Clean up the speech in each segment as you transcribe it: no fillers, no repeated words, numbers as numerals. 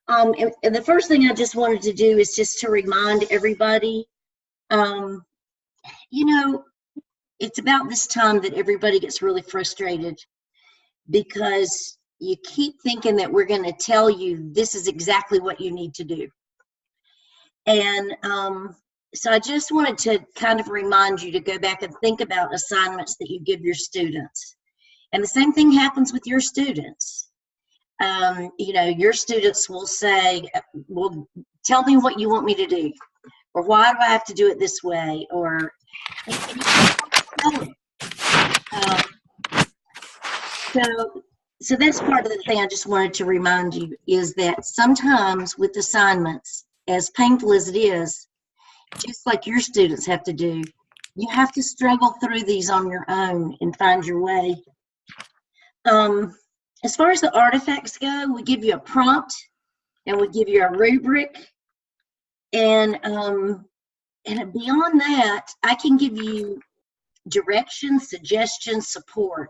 And the first thing I just wanted to do is just to remind everybody, um, you know, it's about this time that everybody gets really frustrated because you keep thinking that we're going to tell you this is exactly what you need to do. And so I just wanted to kind of remind you to go back and think about assignments that you give your students. And the same thing happens with your students. Your students will say, well, tell me what you want me to do, or why do I have to do it this way, or so that's part of the thing I just wanted to remind you, is that sometimes with assignments, as painful as it is, just like your students have to do, you have to struggle through these on your own and find your way. As far as the artifacts go, we give you a prompt and we give you a rubric, and beyond that, I can give you direction, suggestions, support,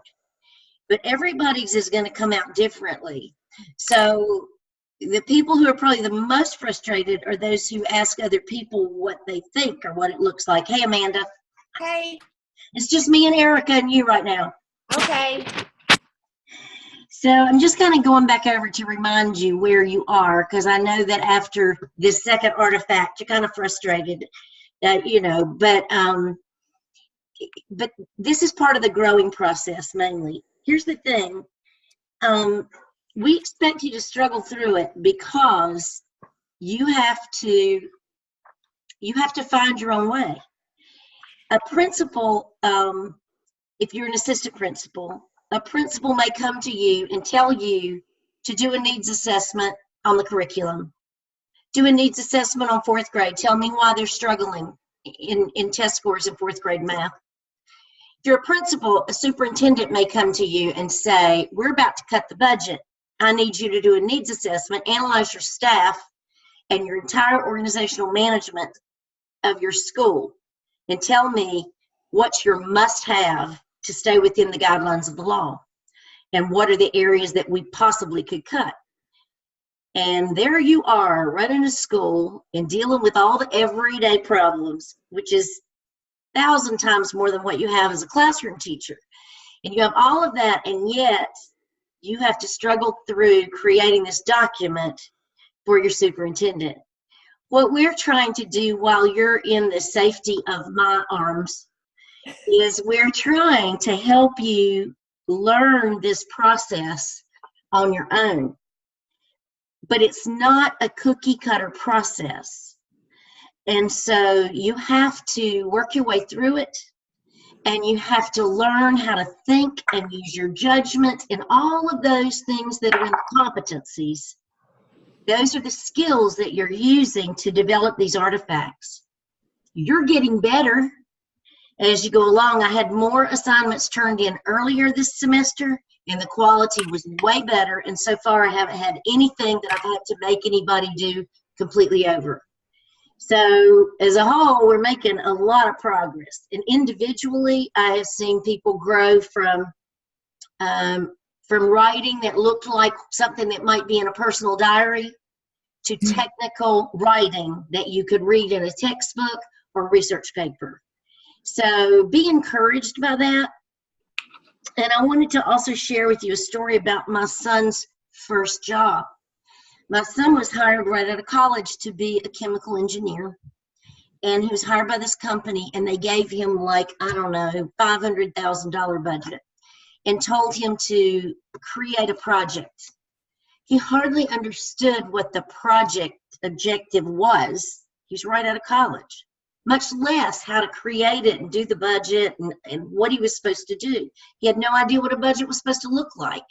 but everybody's is going to come out differently. So the people who are probably the most frustrated are those who ask other people what they think or what it looks like. Hey, Amanda. Hey. It's just me and Erica and you right now. Okay. So I'm just kind of going back over to remind you where you are, because I know that after this second artifact, you're kind of frustrated, but this is part of the growing process mainly. Here's the thing. We expect you to struggle through it because you have to find your own way. A principal, if you're an assistant principal, a principal may come to you and tell you to do a needs assessment on the curriculum, do a needs assessment on fourth grade, tell me why they're struggling in test scores in fourth grade math. If you're a principal, a superintendent may come to you and say, we're about to cut the budget. I need you to do a needs assessment, analyze your staff and your entire organizational management of your school, and tell me what's your must-have to stay within the guidelines of the law, and what are the areas that we possibly could cut. And there you are, running a school and dealing with all the everyday problems, which is 1,000 times more than what you have as a classroom teacher. And you have all of that, and yet you have to struggle through creating this document for your superintendent. What we're trying to do while you're in the safety of my arms is we're trying to help you learn this process on your own. But it's not a cookie cutter process. And so you have to work your way through it, and you have to learn how to think and use your judgment and all of those things that are in the competencies. Those are the skills that you're using to develop these artifacts. You're getting better as you go along. I had more assignments turned in earlier this semester, and the quality was way better. And so far, I haven't had anything that I've had to make anybody do completely over. So as a whole, we're making a lot of progress. And individually, I have seen people grow from writing that looked like something that might be in a personal diary to technical writing that you could read in a textbook or research paper. So be encouraged by that. And I wanted to also share with you a story about my son's first job. My son was hired right out of college to be a chemical engineer, and he was hired by this company, and they gave him like, I don't know, $500,000 budget and told him to create a project. He hardly understood what the project objective was. He was right out of college, much less how to create it and do the budget and what he was supposed to do. He had no idea what a budget was supposed to look like.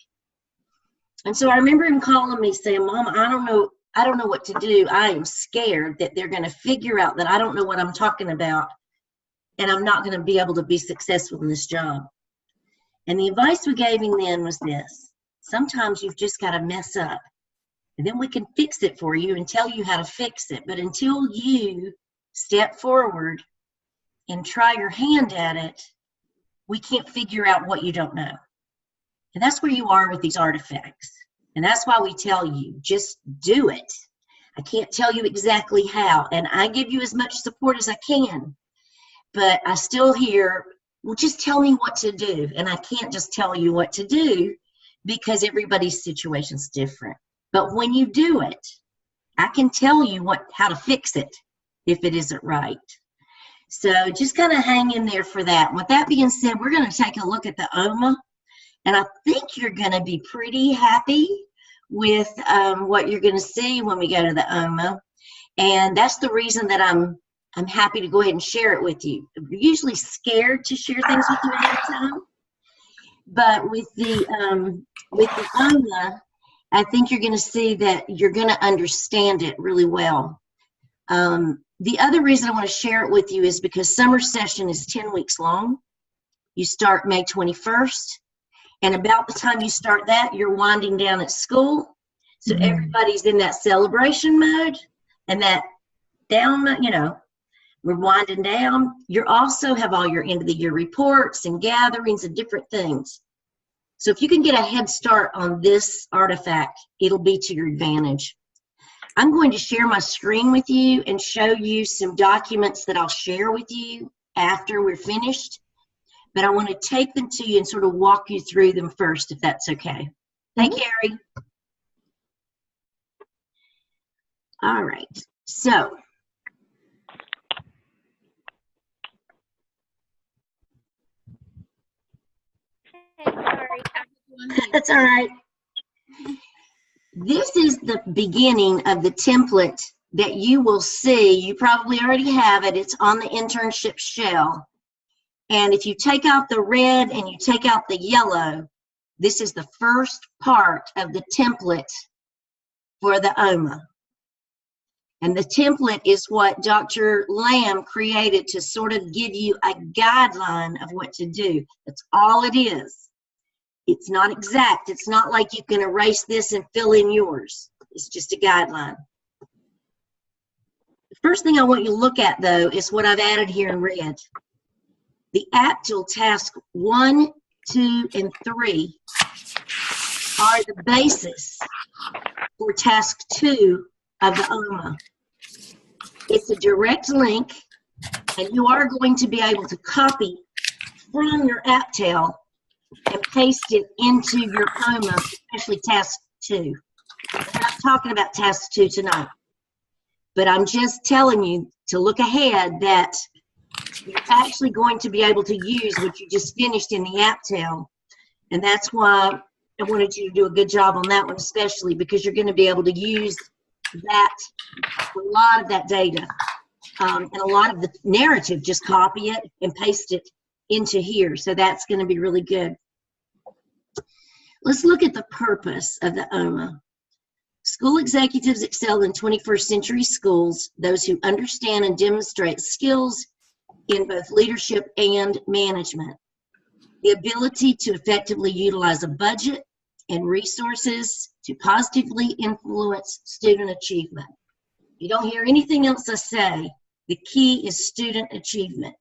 And so I remember him calling me saying, Mom, I don't know what to do. I am scared that they're going to figure out that I don't know what I'm talking about, and I'm not going to be able to be successful in this job. And the advice we gave him then was this: sometimes you've just got to mess up, and then we can fix it for you and tell you how to fix it. But until you step forward and try your hand at it, we can't figure out what you don't know. And that's where you are with these artifacts. And that's why we tell you, just do it. I can't tell you exactly how, and I give you as much support as I can, but I still hear, well, just tell me what to do. And I can't just tell you what to do because everybody's situation is different. But when you do it, I can tell you how to fix it if it isn't right. So just kind of hang in there for that. With that being said, we're going to take a look at the OMA, and I think you're going to be pretty happy with what you're going to see when we go to the OMA. And that's the reason that I'm happy to go ahead and share it with you. We're usually scared to share things with you ahead of time, but with the OMA, I think you're going to see that you're going to understand it really well. The other reason I want to share it with you is because summer session is 10 weeks long. You start May 21st, and about the time you start that, you're winding down at school. So everybody's in that celebration mode and that down, we're winding down. You also have all your end of the year reports and gatherings and different things. So if you can get a head start on this artifact, it'll be to your advantage. I'm going to share my screen with you and show you some documents that I'll share with you after we're finished. But I want to take them to you and sort of walk you through them first, if that's okay. Hey, Carrie. All right. So Sorry. that's all right. This is the beginning of the template that you will see. You probably already have it. It's on the internship shell. And if you take out the red and you take out the yellow, this is the first part of the template for the OMA. And the template is what Dr. Lamb created to sort of give you a guideline of what to do. That's all it is. It's not exact. It's not like you can erase this and fill in yours. It's just a guideline. The first thing I want you to look at, though, is what I've added here in red. The actual task 1, 2, and 3 are the basis for task 2 of the OMA. It's a direct link, and you are going to be able to copy from your AppTel and paste it into your OMA, especially task 2. We're not talking about task 2 tonight, but I'm just telling you to look ahead that you're actually going to be able to use what you just finished in the AppTel, and that's why I wanted you to do a good job on that one, especially because you're going to be able to use that, a lot of that data, and a lot of the narrative, just copy it and paste it into here. So that's going to be really good. Let's look at the purpose of the OMA. School executives excel in 21st century schools, those who understand and demonstrate skills in both leadership and management. The ability to effectively utilize a budget and resources to positively influence student achievement. If you don't hear anything else I say, the key is student achievement.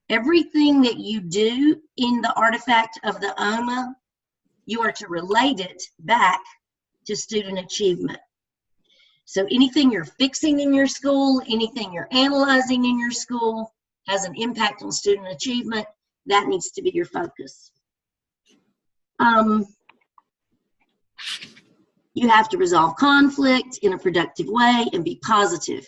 Everything that you do in the artifact of the OMA, you are to relate it back to student achievement. So anything you're fixing in your school, anything you're analyzing in your school has an impact on student achievement. That needs to be your focus. You have to resolve conflict in a productive way and be positive.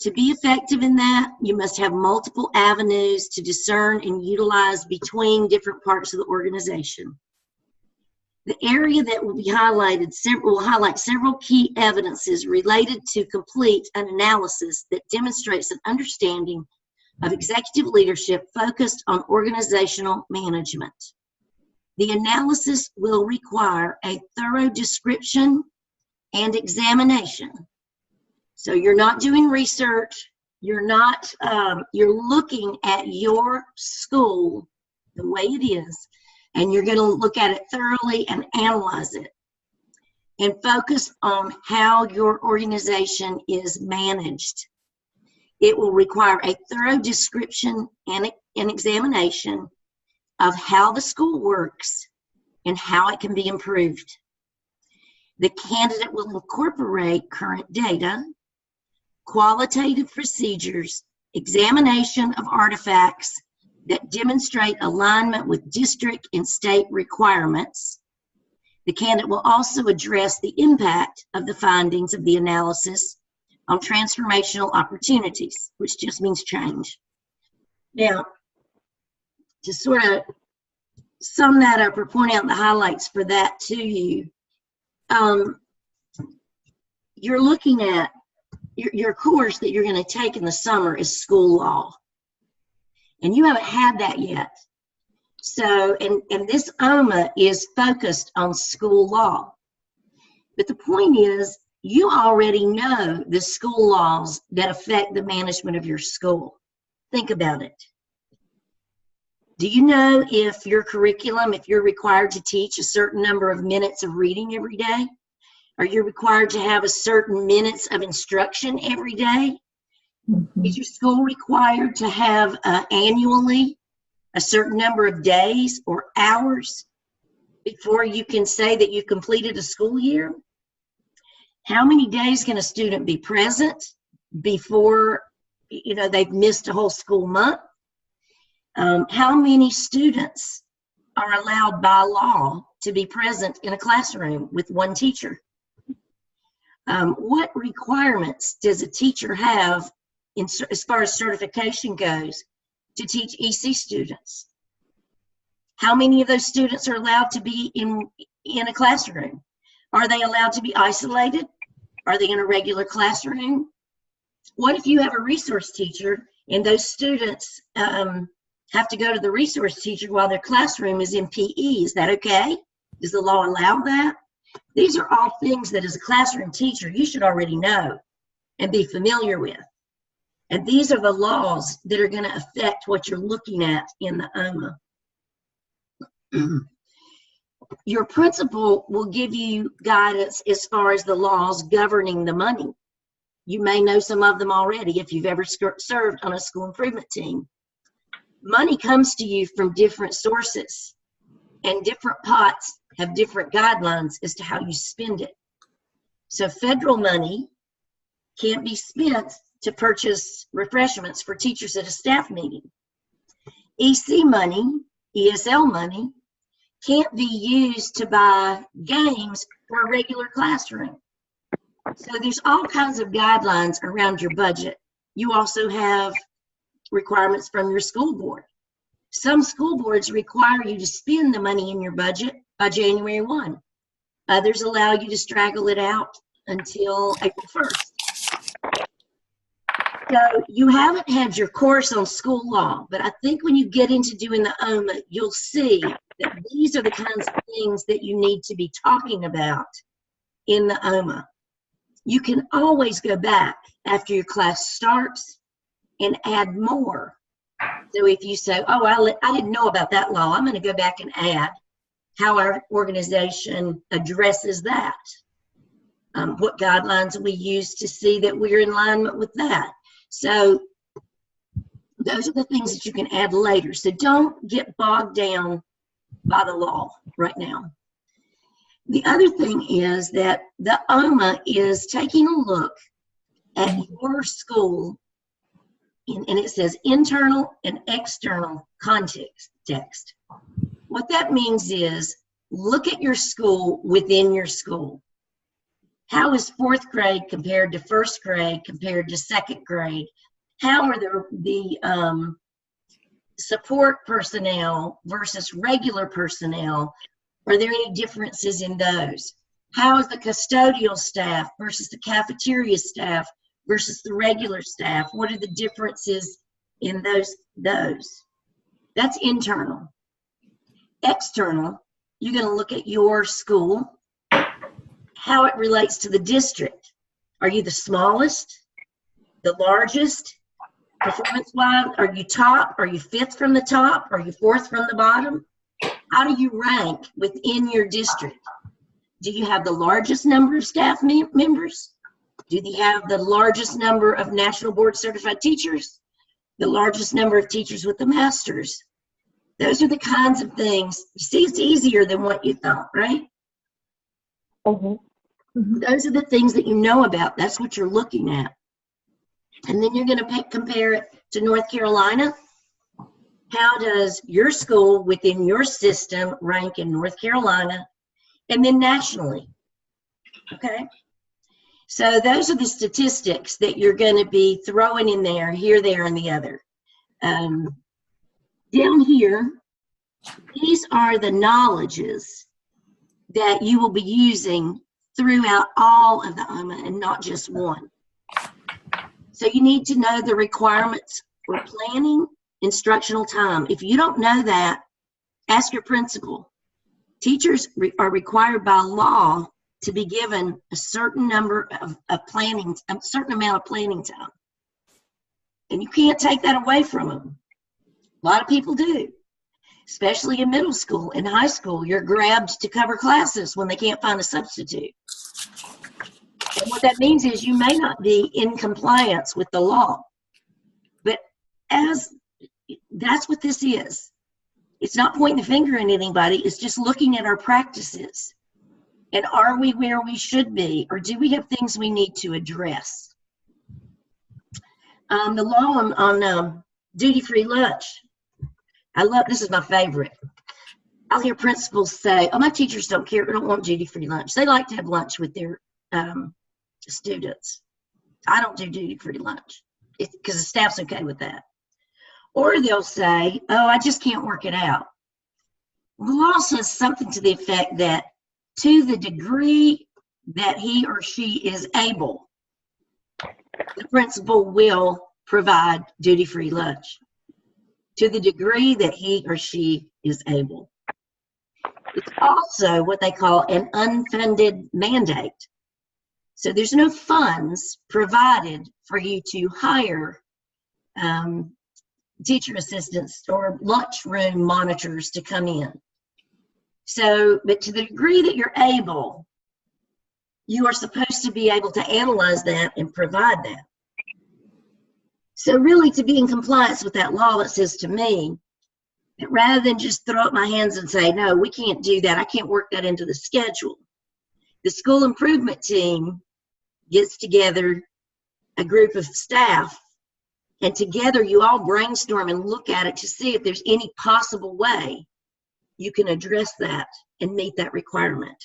To be effective in that, you must have multiple avenues to discern and utilize between different parts of the organization. The area that will be highlighted will highlight several key evidences related to complete an analysis that demonstrates an understanding of executive leadership focused on organizational management. The analysis will require a thorough description and examination. So you're not doing research, you're not, you're looking at your school the way it is, and you're going to look at it thoroughly and analyze it and focus on how your organization is managed. It will require a thorough description and an examination of how the school works and how it can be improved. The candidate will incorporate current data, qualitative procedures, examination of artifacts that demonstrate alignment with district and state requirements. The candidate will also address the impact of the findings of the analysis on transformational opportunities, which just means change. Now, to sort of sum that up or point out the highlights for that to you, you're looking at your course that you're going to take in the summer is school law. And you haven't had that yet. So, and this OMA is focused on school law. But the point is, you already know the school laws that affect the management of your school. Think about it. Do you know if your curriculum, if you're required to teach a certain number of minutes of reading every day? Are you required to have a certain minutes of instruction every day? Mm-hmm. Is your school required to have annually a certain number of days or hours before you can say that you've completed a school year? How many days can a student be present before, you know, they've missed a whole school month? How many students are allowed by law to be present in a classroom with one teacher? What requirements does a teacher have as far as certification goes to teach EC students? How many of those students are allowed to be in a classroom? Are they allowed to be isolated? Are they in a regular classroom? What if you have a resource teacher and those students have to go to the resource teacher while their classroom is in PE? Is that okay? Does the law allow that? These are all things that as a classroom teacher you should already know and be familiar with. And these are the laws that are going to affect what you're looking at in the OMA. Your principal will give you guidance as far as the laws governing the money. You may know some of them already if you've ever served on a school improvement team. Money comes to you from different sources, and different pots have different guidelines as to how you spend it. So federal money can't be spent to purchase refreshments for teachers at a staff meeting. EC money, ESL money, can't be used to buy games for a regular classroom. So there's all kinds of guidelines around your budget. You also have requirements from your school board. Some school boards require you to spend the money in your budget by January 1. Others allow you to straggle it out until April 1st. So you haven't had your course on school law, but I think when you get into doing the OMA, you'll see that these are the kinds of things that you need to be talking about in the OMA. You can always go back after your class starts and add more. So if you say, oh, I didn't know about that law, I'm going to go back and add how our organization addresses that. What guidelines we use to see that we're in alignment with that. So those are the things that you can add later. So don't get bogged down by the law right now. The other thing is that the OMA is taking a look at your school, and it says internal and external context. What that means is look at your school within your school. How is fourth grade compared to first grade compared to second grade? How are the support personnel versus regular personnel? Are there any differences in those? How is the custodial staff versus the cafeteria staff versus the regular staff? What are the differences in those? That's internal. External, you're going to look at your school, how it relates to the district. Are you the smallest, the largest, performance-wise? Are you top? Are you fifth from the top? Are you fourth from the bottom? How do you rank within your district? Do you have the largest number of staff members? Do you have the largest number of National Board Certified teachers? The largest number of teachers with the masters? Those are the kinds of things. You see, it's easier than what you thought, right? Mm-hmm. Those are the things that you know about. That's what you're looking at. And then you're going to compare it to North Carolina. How does your school within your system rank in North Carolina and then nationally? Okay. So those are the statistics that you're going to be throwing in there, here, there, and the other. Down here, these are the knowledges that you will be using throughout all of the OMA and not just one. So you need to know the requirements for planning instructional time. If you don't know that, ask your principal. Teachers are required by law to be given a certain number of planning, a certain amount of planning time. And you can't take that away from them. A lot of people do, especially in middle school and high school. You're grabbed to cover classes when they can't find a substitute. And what that means is you may not be in compliance with the law. But that's what this is. It's not pointing the finger at anybody. It's just looking at our practices. And are we where we should be? Or do we have things we need to address? The law on duty-free lunch. This is my favorite. I'll hear principals say, oh, my teachers don't care, don't want duty-free lunch. They like to have lunch with their students. I don't do duty-free lunch because the staff's okay with that. Or they'll say, oh, I just can't work it out. The law says something to the effect that to the degree that he or she is able, the principal will provide duty-free lunch. To the degree that he or she is able. It's also what they call an unfunded mandate. So there's no funds provided for you to hire teacher assistants or lunchroom monitors to come in. So, but to the degree that you're able, you are supposed to be able to analyze that and provide that. So really, to be in compliance with that law, it says to me that rather than just throw up my hands and say, no, we can't do that, I can't work that into the schedule, the school improvement team gets together a group of staff, and together you all brainstorm and look at it to see if there's any possible way you can address that and meet that requirement.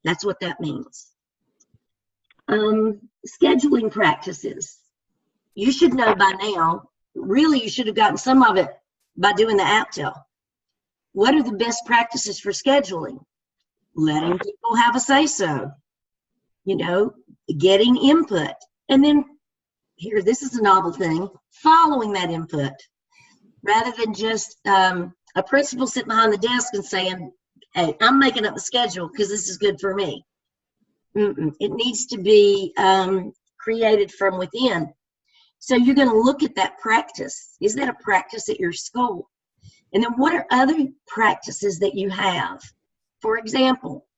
That's what that means. Scheduling practices. You should know by now, really you should have gotten some of it by doing the APTEL. What are the best practices for scheduling? Letting people have a say-so, you know, getting input. And then here, this is a novel thing, following that input. Rather than just a principal sitting behind the desk and saying, hey, I'm making up the schedule because this is good for me. It needs to be created from within. So you're going to look at that practice. Is that a practice at your school? And then what are other practices that you have? For example,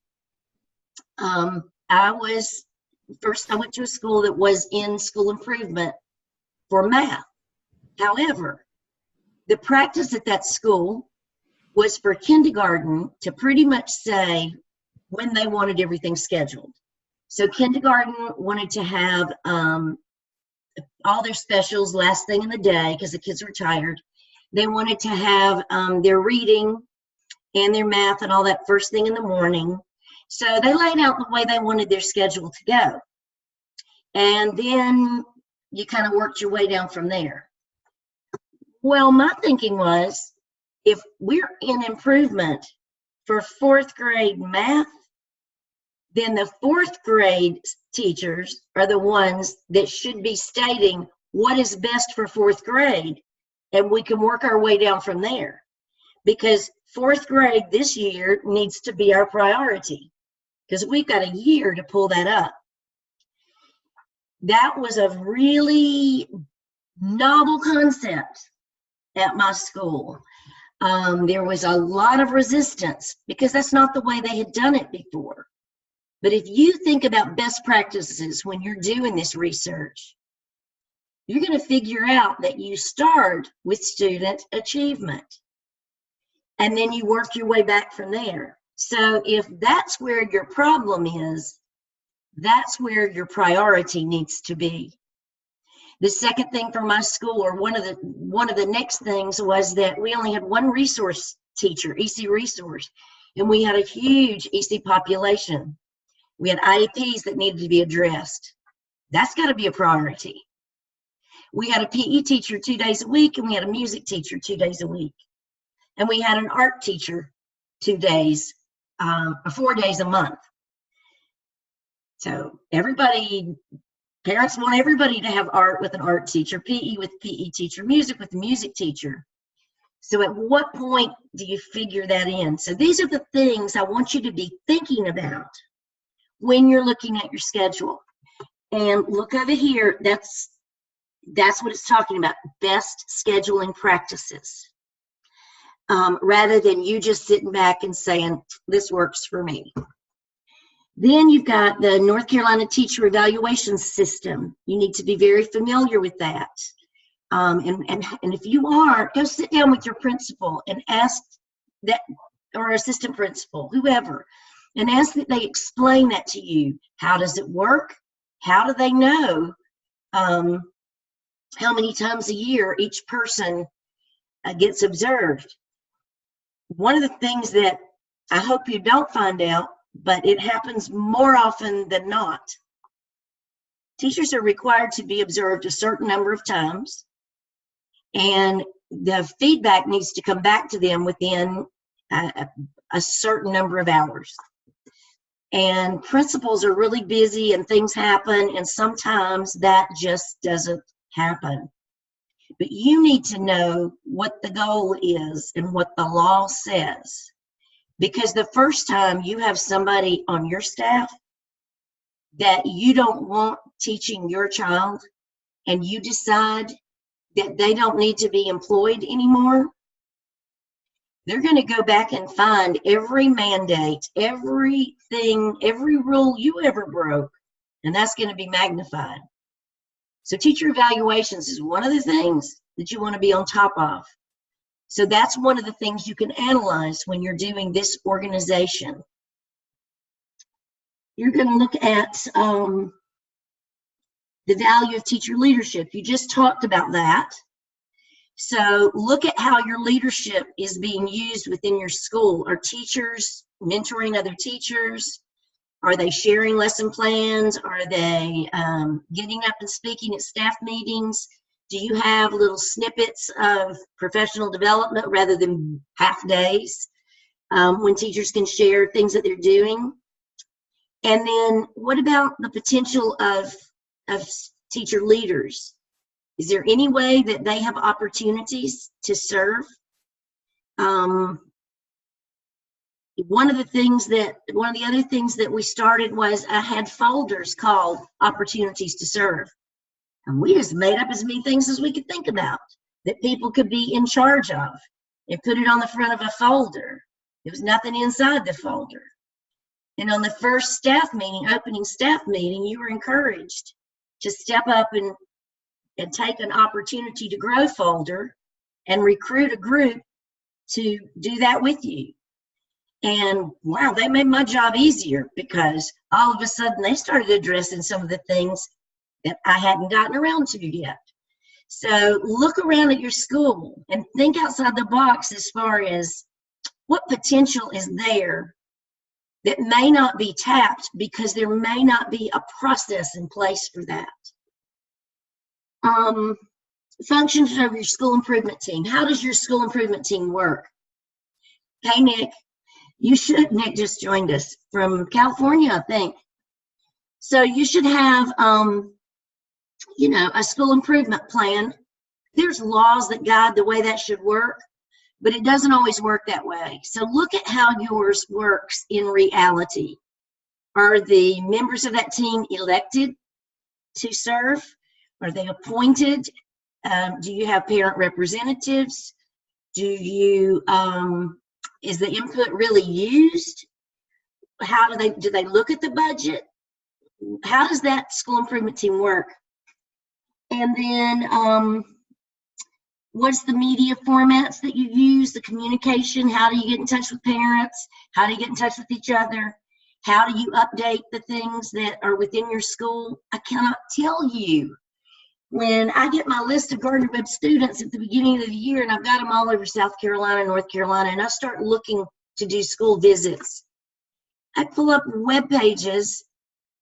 I went to a school that was in school improvement for math. However, the practice at that school was for kindergarten to pretty much say when they wanted everything scheduled. So kindergarten wanted to have all their specials last thing in the day because the kids were tired. They wanted to have their reading and their math and all that first thing in the morning. So they laid out the way they wanted their schedule to go. And then you kind of worked your way down from there. Well, my thinking was, if we're in improvement for 4th grade math, then the 4th grade teachers are the ones that should be stating what is best for 4th grade, and we can work our way down from there. Because 4th grade this year needs to be our priority, because we've got a year to pull that up. That was a really novel concept at my school. There was a lot of resistance because that's not the way they had done it before. But if you think about best practices when you're doing this research, you're going to figure out that you start with student achievement and then you work your way back from there. So if that's where your problem is, That's where your priority needs to be. The second thing for my school, or one of the next things, was that we only had one resource teacher, EC resource, and we had a huge EC population. We had IEPs that needed to be addressed. That's got to be a priority. We had a PE teacher 2 days a week, and we had a music teacher 2 days a week. And we had an art teacher 2 days, 4 days a month. So parents want everybody to have art with an art teacher, PE with PE teacher, music with a music teacher. So at what point do you figure that in? So these are the things I want you to be thinking about when you're looking at your schedule. And look over here, that's what it's talking about, best scheduling practices. Rather than you just sitting back and saying, this works for me. Then you've got the North Carolina Teacher Evaluation System. You need to be very familiar with that. And if you aren't, go sit down with your principal and ask that, or assistant principal, whoever, and ask that they explain that to you. How does it work? How do they know how many times a year each person gets observed? One of the things that I hope you don't find out, but it happens more often than not, teachers are required to be observed a certain number of times, and the feedback needs to come back to them within a certain number of hours. And principals are really busy and things happen, and sometimes that just doesn't happen. But you need to know what the goal is and what the law says. Because the first time you have somebody on your staff that you don't want teaching your child, and you decide that they don't need to be employed anymore, they're going to go back and find every mandate, everything, every rule you ever broke, and that's going to be magnified. So teacher evaluations is one of the things that you want to be on top of. So that's one of the things you can analyze when you're doing this organization. You're going to look at the value of teacher leadership. You just talked about that. So look at how your leadership is being used within your school. Are teachers mentoring other teachers? Are they sharing lesson plans? Are they getting up and speaking at staff meetings? Do you have little snippets of professional development rather than half days when teachers can share things that they're doing? And then what about the potential of teacher leaders? Is there any way that they have opportunities to serve? One of the other things that we started was I had folders called opportunities to serve. And we just made up as many things as we could think about that people could be in charge of and put it on the front of a folder. There was nothing inside the folder. And on the first staff meeting, opening staff meeting, you were encouraged to step up and take an opportunity to grow folder and recruit a group to do that with you. And wow, they made my job easier because all of a sudden they started addressing some of the things that I hadn't gotten around to yet. So look around at your school and think outside the box as far as what potential is there that may not be tapped because there may not be a process in place for that. Functions of your school improvement team. How does your school improvement team work? Hey, Nick, Nick just joined us from California, I think. So you should have, a school improvement plan. There's laws that guide the way that should work, but it doesn't always work that way. So look at how yours works in reality. Are the members of that team elected to serve? Are they appointed? Do you have parent representatives? Is the input really used? Do they look at the budget? How does that school improvement team work? And then what's the media formats that you use, the communication? How do you get in touch with parents? How do you get in touch with each other? How do you update the things that are within your school? I cannot tell you. When I get my list of Gardner Webb students at the beginning of the year, and I've got them all over South Carolina, North Carolina, and I start looking to do school visits, I pull up web pages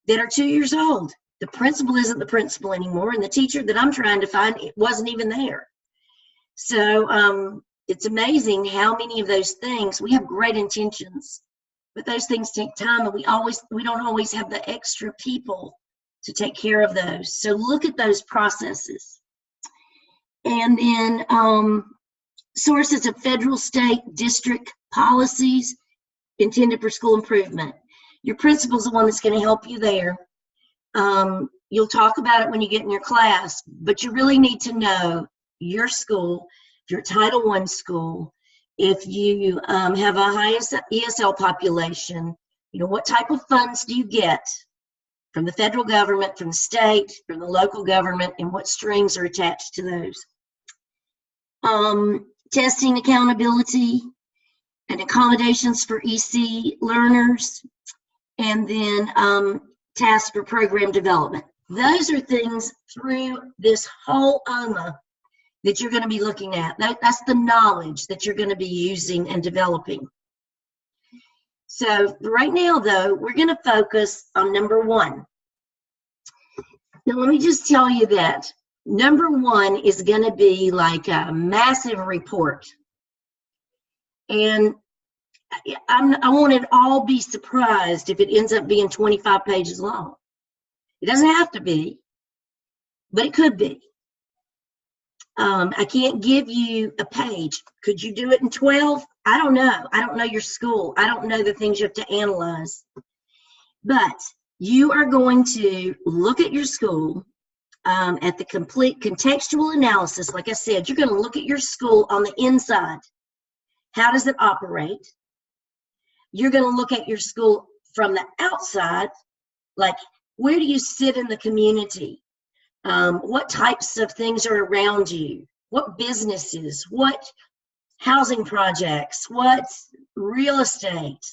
that are 2 years old. The principal isn't the principal anymore, and the teacher that I'm trying to find, it wasn't even there. So it's amazing how many of those things, we have great intentions, but those things take time, and we don't always have the extra people to take care of those. So look at those processes. And then sources of federal, state, district policies intended for school improvement. Your principal's the one that's going to help you there. You'll talk about it when you get in your class, but you really need to know your school, if you're a Title I school, if you have a high ESL population, what type of funds do you get from the federal government, from the state, from the local government, and what strings are attached to those. Testing accountability and accommodations for EC learners, and then task or program development. Those are things through this whole OMA that you're going to be looking at. That's the knowledge that you're going to be using and developing. So right now, though, we're going to focus on number 1. Now, let me just tell you that number 1 is going to be like a massive report. And I won't at all be surprised if it ends up being 25 pages long. It doesn't have to be, but it could be. I can't give you a page. Could you do it in 12? I don't know. I don't know your school. I don't know the things you have to analyze. But you are going to look at your school at the complete contextual analysis. Like I said, you're going to look at your school on the inside. How does it operate? You're going to look at your school from the outside, like where do you sit in the community? What types of things are around you? What businesses? What housing projects? What real estate?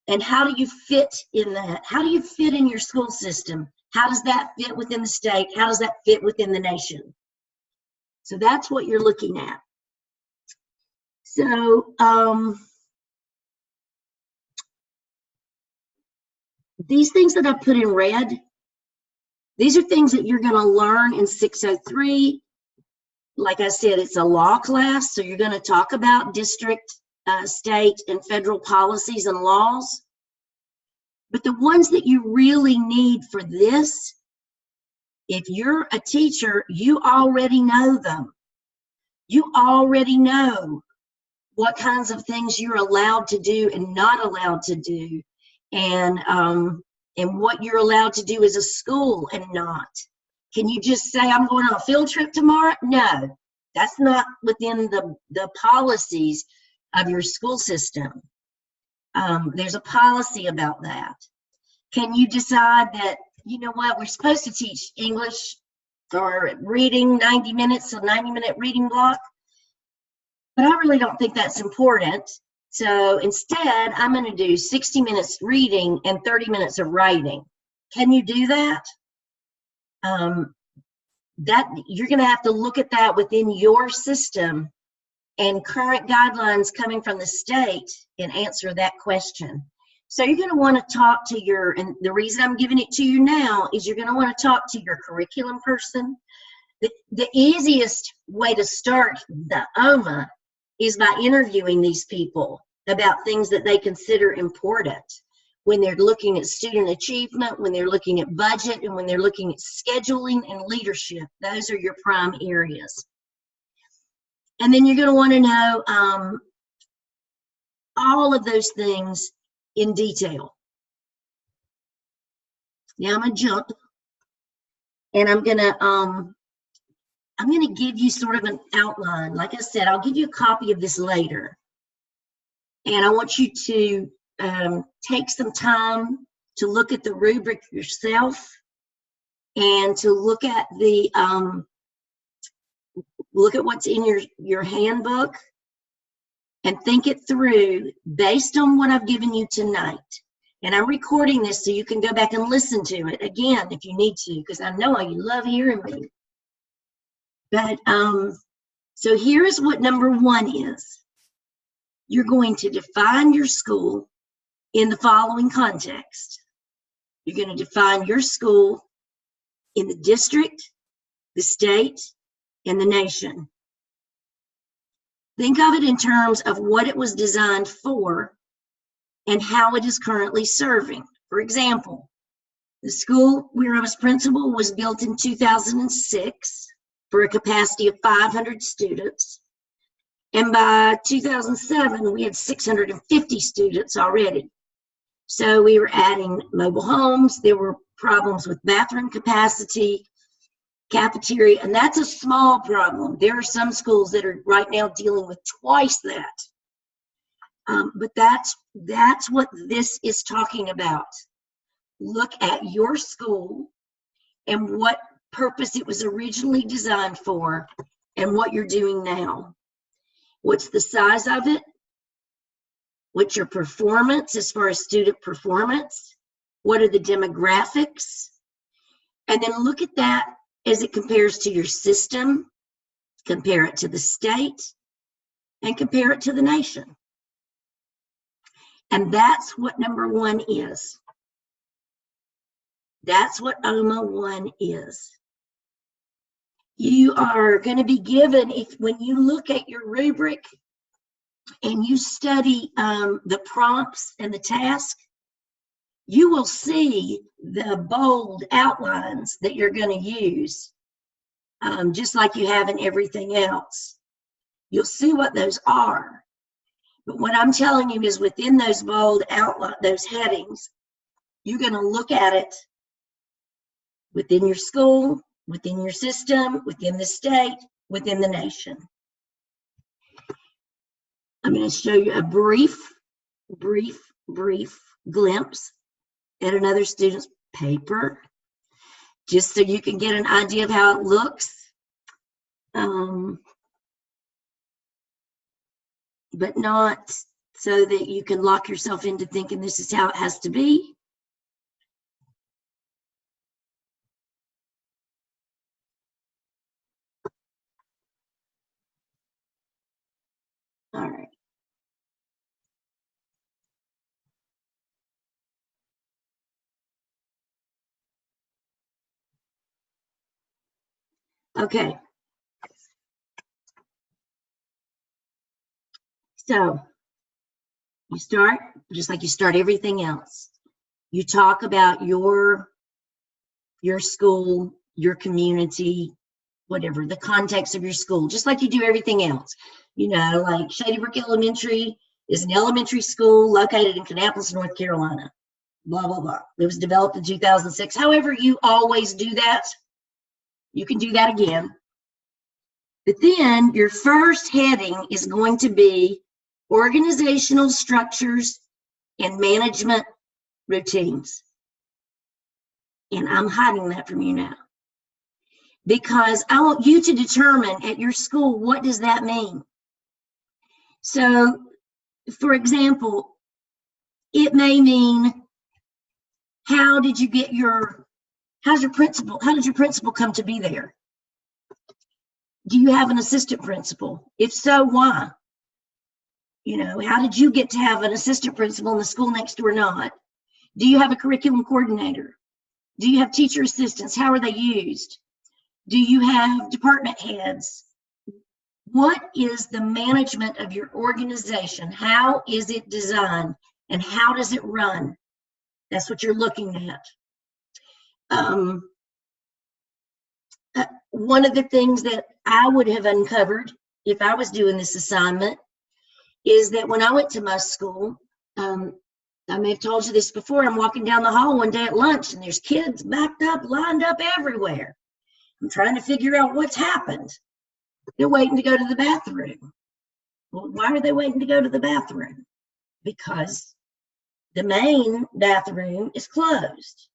And how do you fit in that? How do you fit in your school system? How does that fit within the state? How does that fit within the nation? So that's what you're looking at. So these things that I put in red, these are things that you're going to learn in 603. Like I said, it's a law class, so you're going to talk about district, state, and federal policies and laws. But the ones that you really need for this, if you're a teacher, you already know them. You already know what kinds of things you're allowed to do and not allowed to do, and what you're allowed to do as a school and not. Can you just say, I'm going on a field trip tomorrow? No, that's not within the policies of your school system. There's a policy about that. Can you decide that, you know what, we're supposed to teach English or reading 90 minutes, a 90-minute reading block? But I really don't think that's important. So instead, I'm going to do 60 minutes reading and 30 minutes of writing. Can you do that? That you're going to have to look at that within your system and current guidelines coming from the state and answer that question. So you're going to want to talk to and the reason I'm giving it to you now is you're going to want to talk to your curriculum person. The easiest way to start the OMA is by interviewing these people about things that they consider important when they're looking at student achievement, when they're looking at budget, and when they're looking at scheduling and leadership. Those are your prime areas. And then you're going to want to know all of those things in detail. Now I'm going to jump, and I'm going to give you sort of an outline. Like I said, I'll give you a copy of this later. And I want you to take some time to look at the rubric yourself and to look at what's in your handbook and think it through based on what I've given you tonight. And I'm recording this so you can go back and listen to it again if you need to, because I know you love hearing me. But so here's what number 1 is. You're going to define your school in the following context. You're going to define your school in the district, the state, and the nation. Think of it in terms of what it was designed for and how it is currently serving. For example, the school where I was principal was built in 2006 for a capacity of 500 students. And by 2007, we had 650 students already. So we were adding mobile homes. There were problems with bathroom capacity, cafeteria, and that's a small problem. There are some schools that are right now dealing with twice that. But that's what this is talking about. Look at your school and what purpose it was originally designed for and what you're doing now. What's the size of it? What's your performance as far as student performance? What are the demographics? And then look at that as it compares to your system, compare it to the state, and compare it to the nation. And that's what number 1 is. That's what OMA 1 is. You are going to be given, when you look at your rubric and you study the prompts and the task, you will see the bold outlines that you're going to use, just like you have in everything else. You'll see what those are. But what I'm telling you is within those bold outline, those headings, you're going to look at it within your school, within your system, within the state, within the nation. I'm going to show you a brief glimpse at another student's paper, just so you can get an idea of how it looks. But not so that you can lock yourself into thinking this is how it has to be. All right. Okay. So you start just like you start everything else. You talk about your school, your community, whatever, the context of your school, just like you do everything else. You know, like Shady Brook Elementary is an elementary school located in Kannapolis, North Carolina. Blah, blah, blah. It was developed in 2006. However, you always do that. You can do that again. But then your first heading is going to be organizational structures and management routines. And I'm hiding that from you now, because I want you to determine at your school, what does that mean? So, for example, it may mean, how did your principal come to be there? Do you have an assistant principal? If so, why? You know, how did you get to have an assistant principal in the school next door or not? Do you have a curriculum coordinator? Do you have teacher assistants? How are they used? Do you have department heads? What is the management of your organization? How is it designed? And how does it run? That's what you're looking at. One of the things that I would have uncovered if I was doing this assignment is that when I went to my school, I may have told you this before, I'm walking down the hall one day at lunch and there's kids backed up, lined up everywhere. I'm trying to figure out what's happened. They're waiting to go to the bathroom. Well, why are they waiting to go to the bathroom? Because the main bathroom is closed.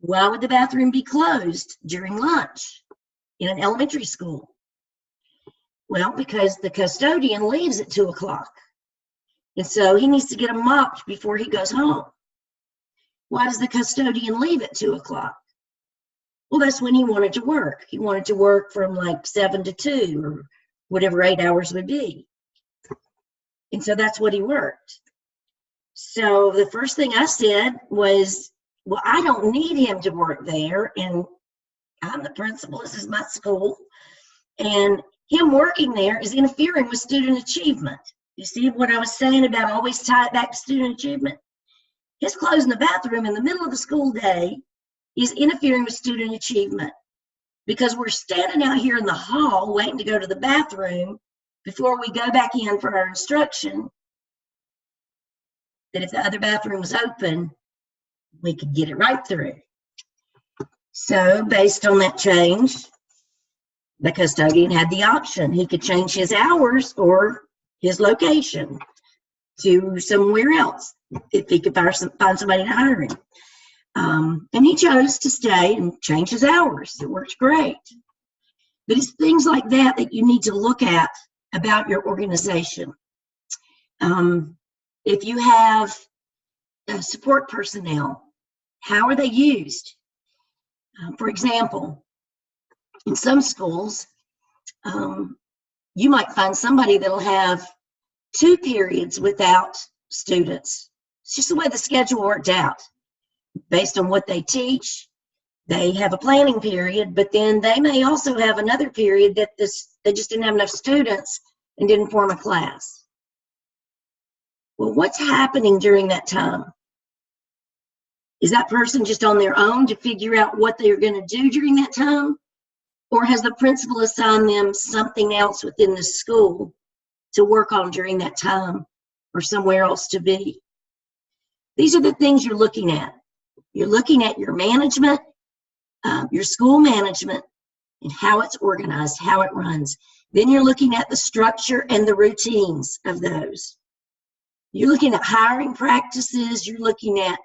Why would the bathroom be closed during lunch in an elementary school? Well, because the custodian leaves at 2 o'clock. And so he needs to get them mopped before he goes home. Why does the custodian leave at 2 o'clock? Well, that's when he wanted to work. He wanted to work from like 7 to 2 or whatever 8 hours would be. And so that's what he worked. So the first thing I said was, well, I don't need him to work there. And I'm the principal, this is my school. And him working there is interfering with student achievement. You see what I was saying about always tie it back to student achievement? His closing the bathroom in the middle of the school day is interfering with student achievement because we're standing out here in the hall waiting to go to the bathroom before we go back in for our instruction, that if the other bathroom was open, we could get it right through. So based on that change, the custodian had the option. He could change his hours or his location to somewhere else if he could find somebody to hire him. And he chose to stay and change his hours. It works great. But it's things like that that you need to look at about your organization. If you have support personnel, how are they used? For example, in some schools, you might find somebody that'll have 2 periods without students. It's just the way the schedule worked out. Based on what they teach, they have a planning period, but then they may also have another period that they just didn't have enough students and didn't form a class. Well, what's happening during that time? Is that person just on their own to figure out what they're going to do during that time? Or has the principal assigned them something else within the school to work on during that time or somewhere else to be? These are the things you're looking at. You're looking at your management, your school management, and how it's organized, how it runs. Then you're looking at the structure and the routines of those. You're looking at hiring practices. You're looking at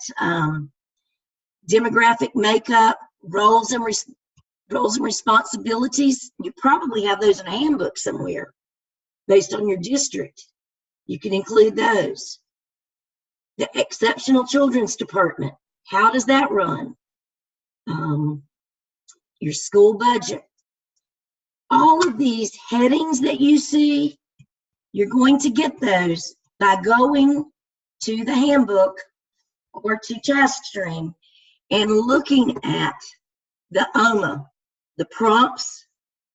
demographic makeup, roles and responsibilities. You probably have those in a handbook somewhere based on your district. You can include those. The Exceptional Children's Department. How does that run? Your school budget. All of these headings that you see, you're going to get those by going to the handbook or to TaskStream and looking at the OMA, the prompts,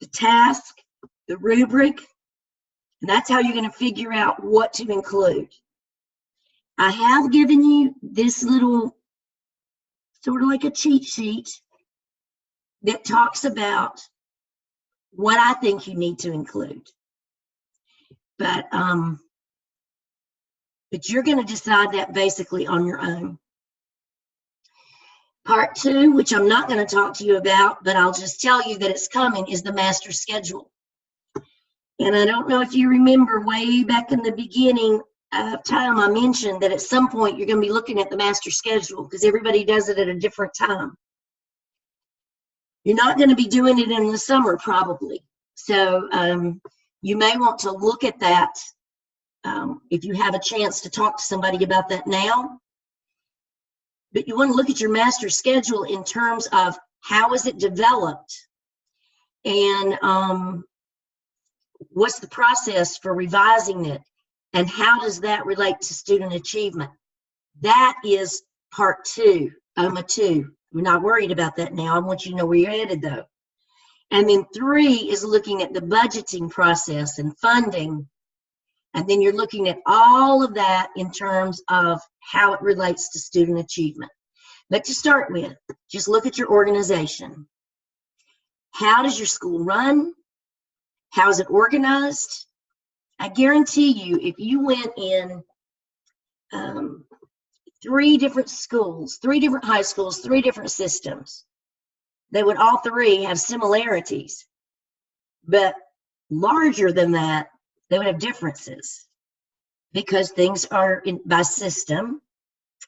the task, the rubric, and that's how you're going to figure out what to include. I have given you this little sort of like a cheat sheet that talks about what I think you need to include. But you're going to decide that basically on your own. Part 2, which I'm not going to talk to you about, but I'll just tell you that it's coming, is the master schedule. And I don't know if you remember way back in the beginning of time, I mentioned that at some point you're going to be looking at the master schedule because everybody does it at a different time. You're not going to be doing it in the summer probably. So you may want to look at that if you have a chance to talk to somebody about that now. But you want to look at your master schedule in terms of how is it developed and what's the process for revising it and how does that relate to student achievement. That is part 2, OMA 2. We're not worried about that now. I want you to know where you're headed though. And then 3 is looking at the budgeting process and funding. And then you're looking at all of that in terms of how it relates to student achievement. But to start with, just look at your organization. How does your school run? How is it organized? I guarantee you, if you went in 3 different schools, 3 different high schools, 3 different systems, they would all 3 have similarities. But larger than that, they would have differences because things are by system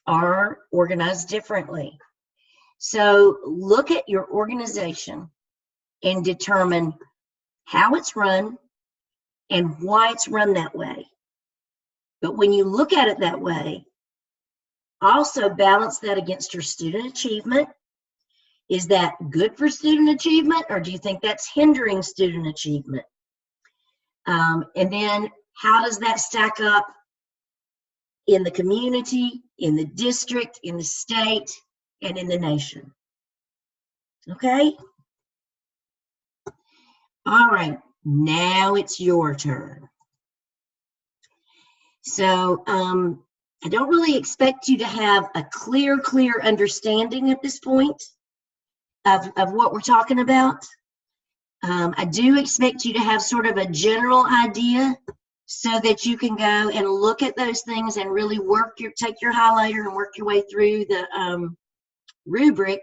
are organized differently. So look at your organization and determine how it's run and why it's run that way. But when you look at it that way, Also balance that against your student achievement. Is that good for student achievement, or do you think that's hindering student achievement? And then how does that stack up in the community, in the district, in the state, and in the nation? Okay? All right, now it's your turn. So I don't really expect you to have a clear understanding at this point of what we're talking about. I do expect you to have sort of a general idea so that you can go and look at those things and really take your highlighter and work your way through the rubric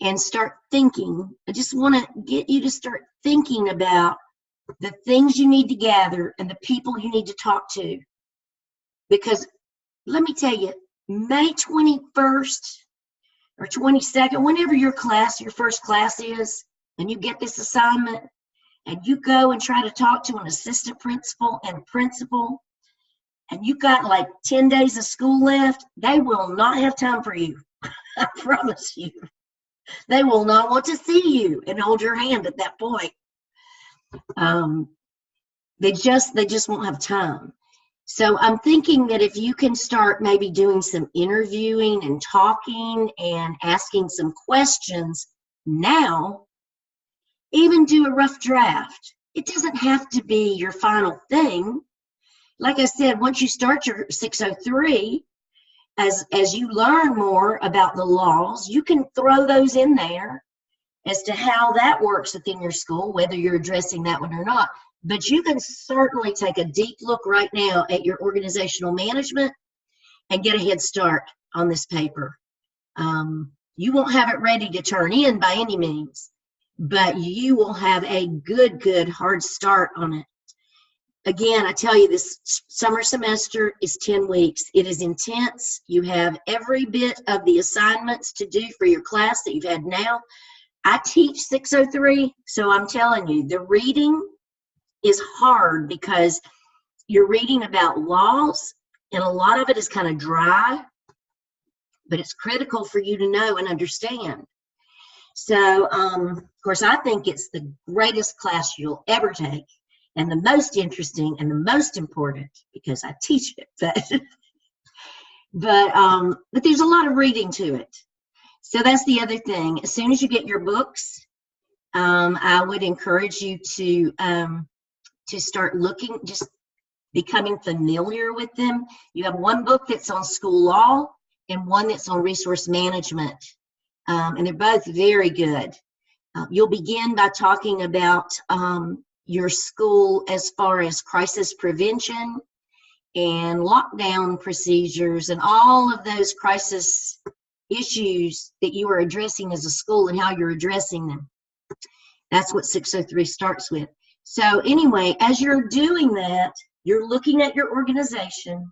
and start thinking. I just want to get you to start thinking about the things you need to gather and the people you need to talk to. Because let me tell you, May 21st or 22nd, whenever your first class is, and you get this assignment, and you go and try to talk to an assistant principal and principal, and you've got like 10 days of school left, they will not have time for you. I promise you. They will not want to see you and hold your hand at that point. They just won't have time. So I'm thinking that if you can start maybe doing some interviewing and talking and asking some questions now, even do a rough draft. It doesn't have to be your final thing. Like I said, once you start your 603, as you learn more about the laws, you can throw those in there as to how that works within your school, whether you're addressing that one or not. But you can certainly take a deep look right now at your organizational management and get a head start on this paper. You won't have it ready to turn in by any means, but you will have a good hard start on it. Again, I tell you, this summer semester is 10 weeks. It is intense. You have every bit of the assignments to do for your class that you've had now. I teach 603, so I'm telling you, the reading is hard because you're reading about laws, and a lot of it is kind of dry, but it's critical for you to know and understand. So, of course, I think it's the greatest class you'll ever take, and the most interesting and the most important because I teach it. But there's a lot of reading to it. So that's the other thing. As soon as you get your books, I would encourage you to start looking, just becoming familiar with them. You have one book that's on school law and one that's on resource management, and they're both very good. You'll begin by talking about your school as far as crisis prevention and lockdown procedures and all of those crisis issues that you are addressing as a school and how you're addressing them. That's what 603 starts with. So anyway, as you're doing that, you're looking at your organization,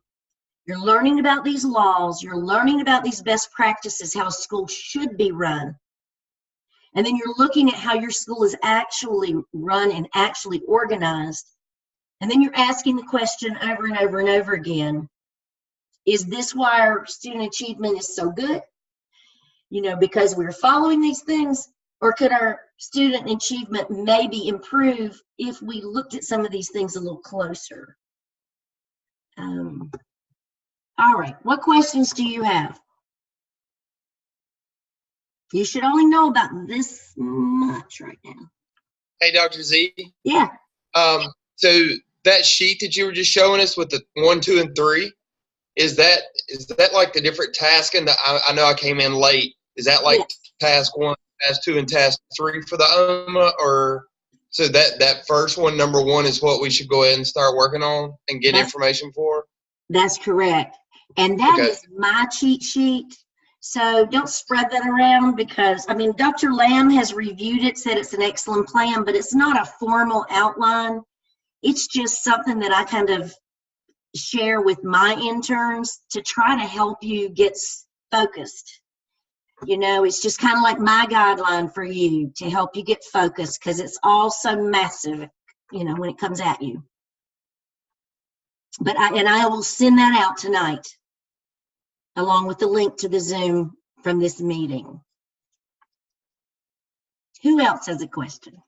you're learning about these laws, you're learning about these best practices, how a school should be run. And then you're looking at how your school is actually run and actually organized. And then you're asking the question over and over and over again, is this why our student achievement is so good? You know, because we're following these things? Or could our student achievement maybe improve if we looked at some of these things a little closer? All right, what questions do you have? You should only know about this much right now. Hey, Dr. Z. Yeah. So that sheet that you were just showing us with the 1, 2, and 3, is that like the different tasks? And I know I came in late. Is that like task 1, task 2, and task 3 for the OMA? Or so that first one, number 1, is what we should go ahead and start working on and get information for? That's correct. And that is my cheat sheet. So don't spread that around because, I mean, Dr. Lamb has reviewed it, said it's an excellent plan, but it's not a formal outline. It's just something that I kind of share with my interns to try to help you get focused. You know, it's just kind of like my guideline for you to help you get focused because it's all so massive, you know, when it comes at you. But I will send that out tonight. along with the link to the Zoom from this meeting. Who else has a question?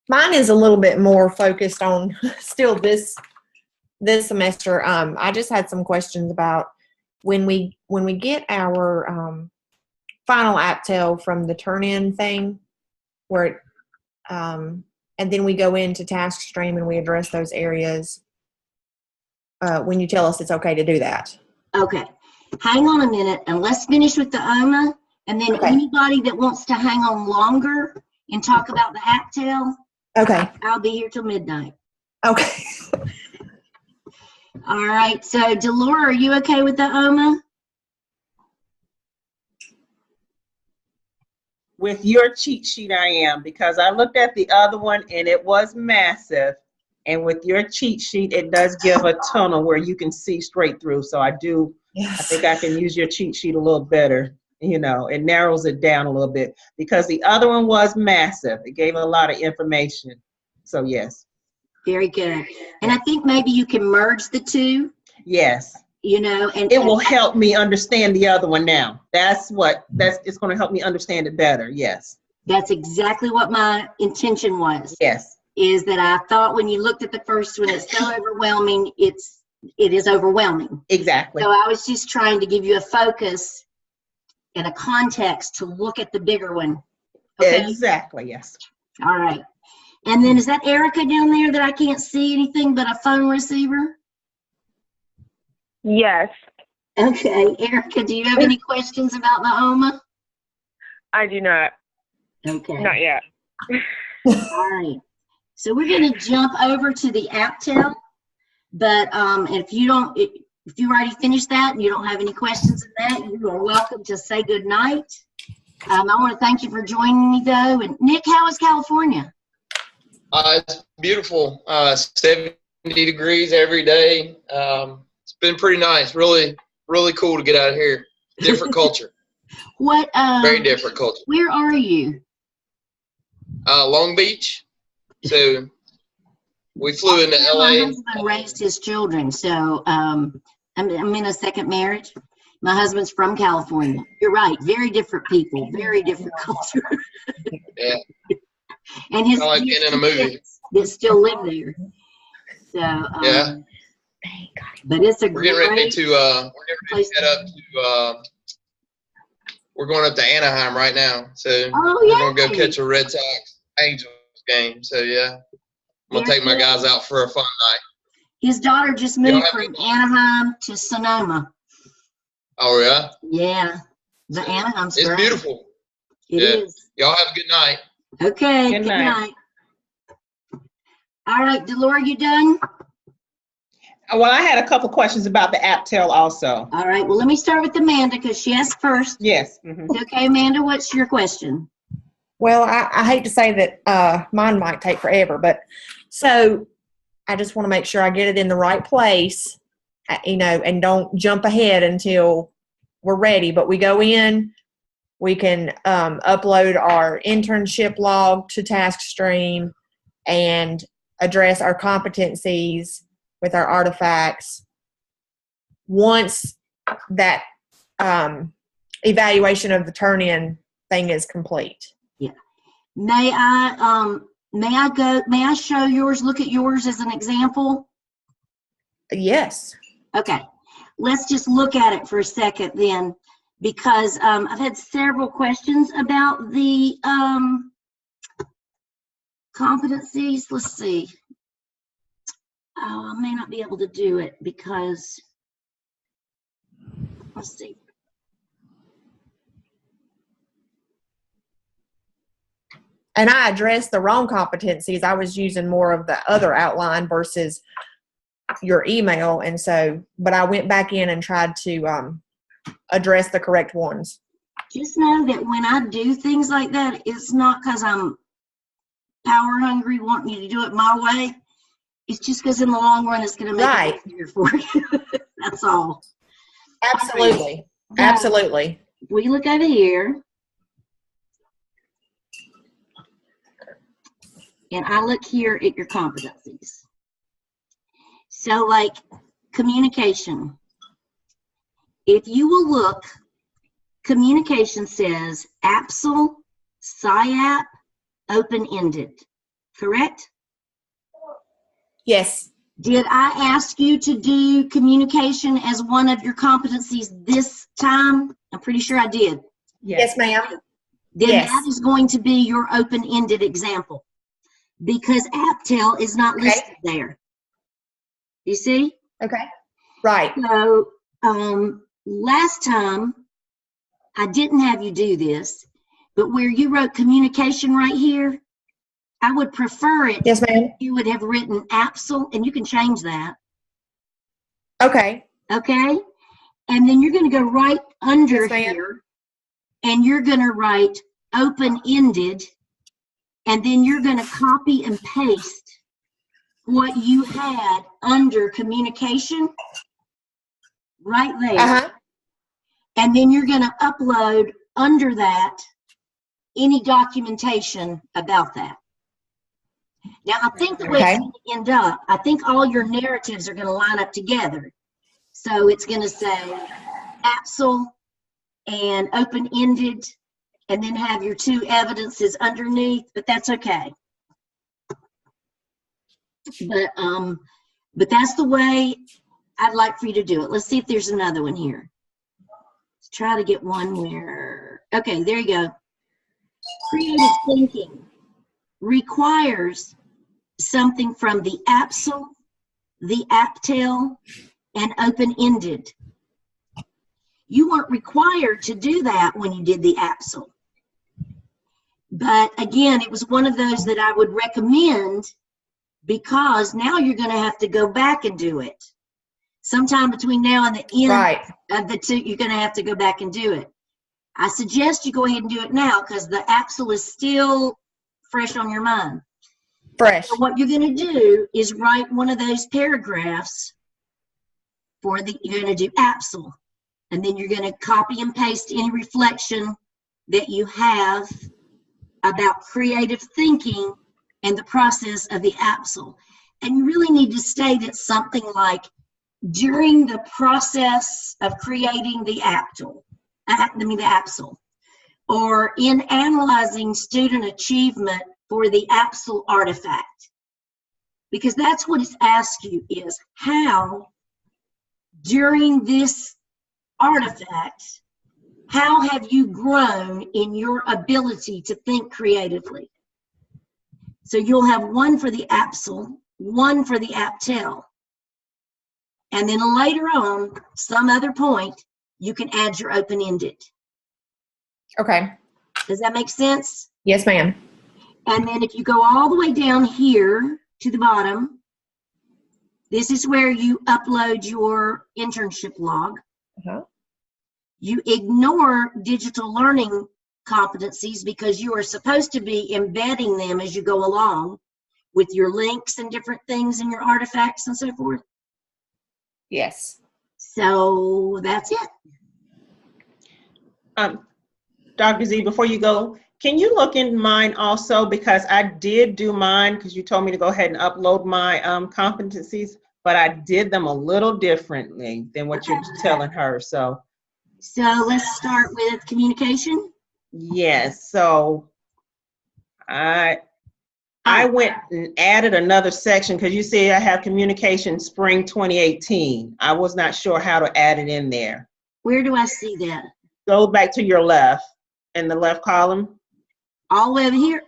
Mine is a little bit more focused on still this semester. I just had some questions about when we get our final AppTel from the turn-in thing, where it, and then we go into task stream and we address those areas. When you tell us it's okay to do that. Okay, hang on a minute and let's finish with the OMA, and then Okay. anybody that wants to hang on longer and talk about the AppTel, Okay. I'll be here till midnight. Okay. All right, so Delora, are you okay with the OMA? With your cheat sheet, I am, because I looked at the other one and it was massive. And with your cheat sheet, it does give a tunnel where you can see straight through. So I Yes. think I can use your cheat sheet a little better. You know, it narrows it down a little bit because the other one was massive. It gave a lot of information. So yes. Very good. And I think maybe you can merge the two, Yes. you know, and It will help me understand the other one now. It's going to help me understand it better. Yes. that's exactly what my intention was. Yes. Is that I thought when you looked at the first one, it's so overwhelming, it is overwhelming. Exactly. So I was just trying to give you a focus and a context to look at the bigger one. Okay? Exactly. Yes. All right. And then is that Erica down there that I can't see anything but a phone receiver? Yes, Okay. Erica, do you have any questions about the OMA? I do not. Okay. Not yet. All right. So we're going to jump over to the AppTel, but if you already finished that and you don't have any questions in that, you are welcome to say good night. I want to thank you for joining me though. And Nick, how is California? It's beautiful. 70 degrees every day. It's been pretty nice. Really, really cool to get out of here. Different culture. What? Very different culture. Where are you? Long Beach. So we flew into My LA. husband raised his children, so I'm in a second marriage. My husband's from California. You're right. Very different people. Very different culture. Yeah. And his Kinda like being in a movie. kids that still live there. So Yeah. but it's a We're getting ready great to place head up to we're going up to Anaheim right now. So Oh, we're gonna go yay. catch a Red Sox Angels game. So yeah. I'm gonna Very take my good. guys out for a fun night. His daughter just Y'all moved have from good- Anaheim to Sonoma. Oh yeah? Yeah, the Anaheim's It's great. beautiful. It Yeah. is. Y'all have a good night. Okay, Good good night. night. All right, Delora, you done? Well, I had a couple questions about the AppTel also. All right, well, let me start with Amanda because she asked first. Yes. Mhm. Okay, Amanda, what's your question? Well, I hate to say that mine might take forever, but so I just want to make sure I get it in the right place, and don't jump ahead until we're ready. But we go in, we can upload our internship log to TaskStream and address our competencies with our artifacts. Once that evaluation of the turn-in thing is complete. May I show yours, look at yours as an example? Yes. Okay, let's just look at it for a second then, because I've had several questions about the competencies. Let's see. Oh, I may not be able to do it because, let's see. And I addressed the wrong competencies. I was using more of the other outline versus your email. And so, but I went back in and tried to address the correct ones. Just know that when I do things like that, it's not because I'm power hungry, wanting you to do it my way. It's just because in the long run, it's going to make Right. it easier for you. That's all. Absolutely. So, Absolutely. we look over here. And I look here at your competencies. So like communication. If you will look, communication says APSL, SIAP, open-ended, correct? Yes. Did I ask you to do communication as one of your competencies this time? I'm pretty sure I did. Yes, ma'am. Then Yes. that is going to be your open-ended example because APTEL is not Okay. listed there. You see? Okay. Right. So last time, I didn't have you do this, but where you wrote communication right here, I would prefer it. Yes, ma'am. You would have written APSL, and you can change that. Okay. Okay? And then you're going to go right under Yes, ma'am. here, and you're going to write open-ended, and then you're going to copy and paste what you had under communication right there. Uh-huh. And then you're going to upload under that any documentation about that. Now, I think the way Okay. it's going to end up, I think all your narratives are going to line up together. So it's going to say APSL and open-ended, and then have your two evidences underneath, but that's okay. But that's the way I'd like for you to do it. Let's see if there's another one here. Let's try to get one where, okay, there you go. Creative thinking requires something from the APSL, the APTEL, and open-ended. You weren't required to do that when you did the APSL. But again, it was one of those that I would recommend because now you're going to have to go back and do it. Sometime between now and the end Right. of the two, you're going to have to go back and do it. I suggest you go ahead and do it now because the APSL is still fresh on your mind. Fresh. So what you're going to do is write one of those paragraphs for the, you're going to do APSL. And then you're going to copy and paste any reflection that you have about creative thinking and the process of the APSL. And you really need to state it something like, during the process of creating the APSL, or in analyzing student achievement for the APSL artifact. Because that's what it's asked you is, how, during this artifact, how have you grown in your ability to think creatively? So you'll have one for the APSL, one for the APTEL. And then later on, some other point, you can add your open-ended. Okay. Does that make sense? Yes, ma'am. And then if you go all the way down here to the bottom, this is where you upload your internship log. Uh-huh. You ignore digital learning competencies because you are supposed to be embedding them as you go along with your links and different things in your artifacts and so forth. Yes. So that's it. Dr. Z, before you go, can you look in mine also? Because I did do mine because you told me to go ahead and upload my competencies, but I did them a little differently than what you're telling her. So let's start with communication. yes, so I went and added another section because you say I have communication spring 2018. I was not sure how to add it in there. Where do I see that? Go back to your left in the left column. All the way over here?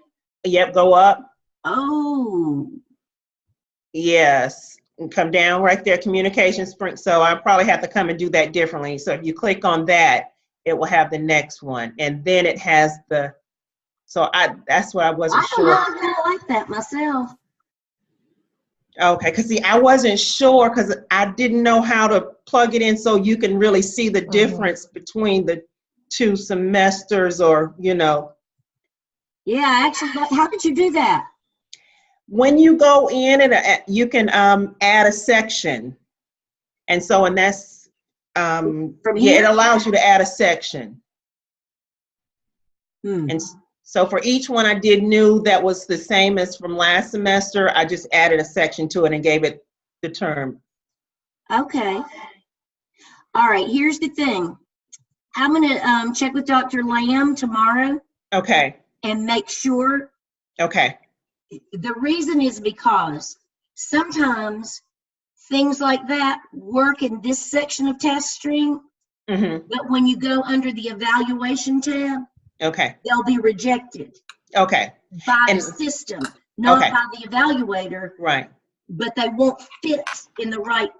Yep, go up. Oh. Yes, and come down right there, communication spring. So I probably have to come and do that differently. So if you click on that, it will have the next one. And then it has the, so that's why I wasn't sure. I kind of like that myself. Okay, because see, I wasn't sure because I didn't know how to plug it in so you can really see the difference between the two semesters or, you know. Yeah, actually, how did you do that? When you go in, and you can add a section. And so, and that's, From yeah, here? it allows you to add a section. And so for each one I did new that was the same as from last semester, I just added a section to it and gave it the term Okay. All right, here's the thing. I'm going to check with Dr. Lamb tomorrow Okay. and make sure. Okay. The reason is because sometimes things like that work in this section of test string, Mm-hmm. but when you go under the evaluation tab, Okay. they'll be rejected Okay. by And the system, not okay. by the evaluator, Right. but they won't fit in the right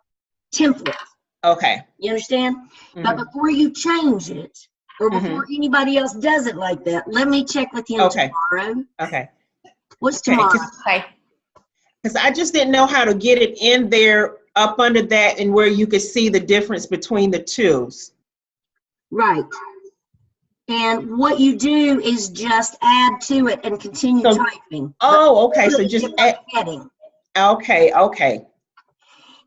template. Okay. You understand? But Mm-hmm. before you change it, or before anybody else does it like that, let me check with him Okay. tomorrow. Okay. What's Okay. tomorrow? Okay. Because I just didn't know how to get it in there up under that and where you could see the difference between the twos. Right. And what you do is just add to it and continue So- typing. Oh, okay. Put So a just different heading. okay. Okay.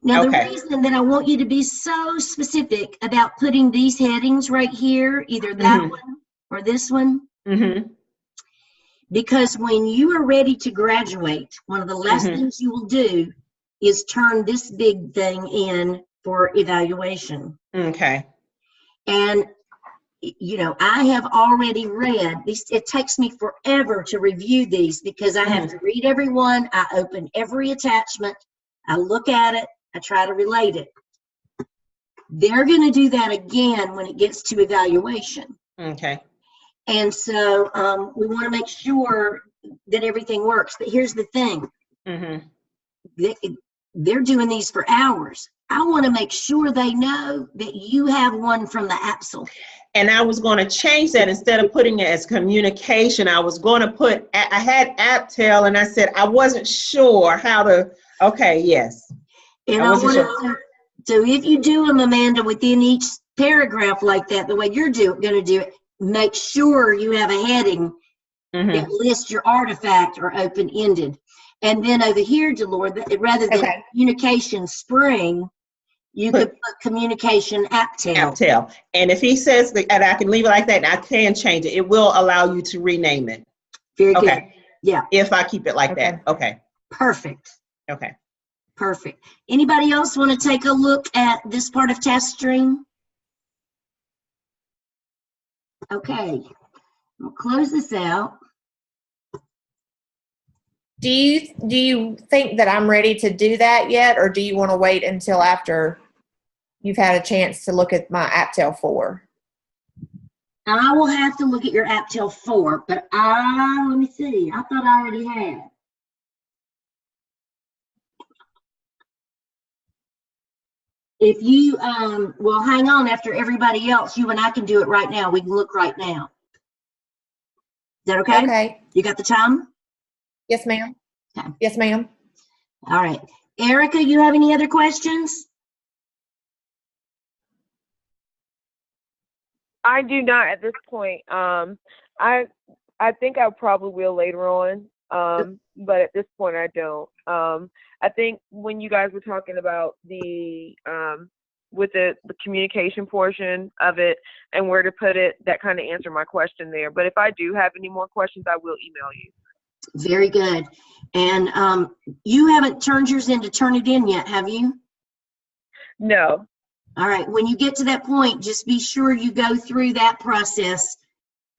Now, the Okay. reason that I want you to be so specific about putting these headings right here, either that Mhm. one or this one, Mm-hmm. because when you are ready to graduate, one of the last Mhm. things you will do is turn this big thing in for evaluation. Okay. And, you know, I have already read these. It takes me forever to review these because I have to read every one. I open every attachment. I look at it. I try to relate it. They're going to do that again when it gets to evaluation. Okay. And so we want to make sure that everything works. But here's the thing. Mm-hmm. They're doing these for hours. I want to make sure they know that you have one from the APSL. And I was going to change that instead of putting it as communication. I was going to put, I had AppTel and I said I wasn't sure how to, okay, yes. And I I wasn't want sure. to, so if you do them, Amanda, within each paragraph like that, the way you're going to do it, make sure you have a heading Mm-hmm. that lists your artifact or open-ended. And then over here, Delore, rather than Okay. communication spring, you could put communication AppTel. AppTel. And if he says that, and I can leave it like that, and I can change it, it will allow you to rename it. Very good. Okay. Yeah, If I keep it like Okay. that. Okay. perfect. Okay. Perfect. Anybody else want to take a look at this part of test string? Okay, we'll close this out. Do you think that I'm ready to do that yet, or do you want to wait until after you've had a chance to look at my AppTel 4? I will have to look at your AppTel 4, but let me see. I thought I already had. If you, well, hang on after everybody else, you and I can do it right now. We can look right now. Is that okay? Okay. You got the time? Yes, ma'am. Okay. Yes, ma'am. All right. Erica, you have any other questions? I do not at this point. I think I probably will later on. But at this point I don't. I think when you guys were talking about the with the communication portion of it and where to put it, that kind of answered my question there. But if I do have any more questions, I will email you. Very good. And you haven't turned yours in to turn it in yet, have you? No. All right. When you get to that point, just be sure you go through that process.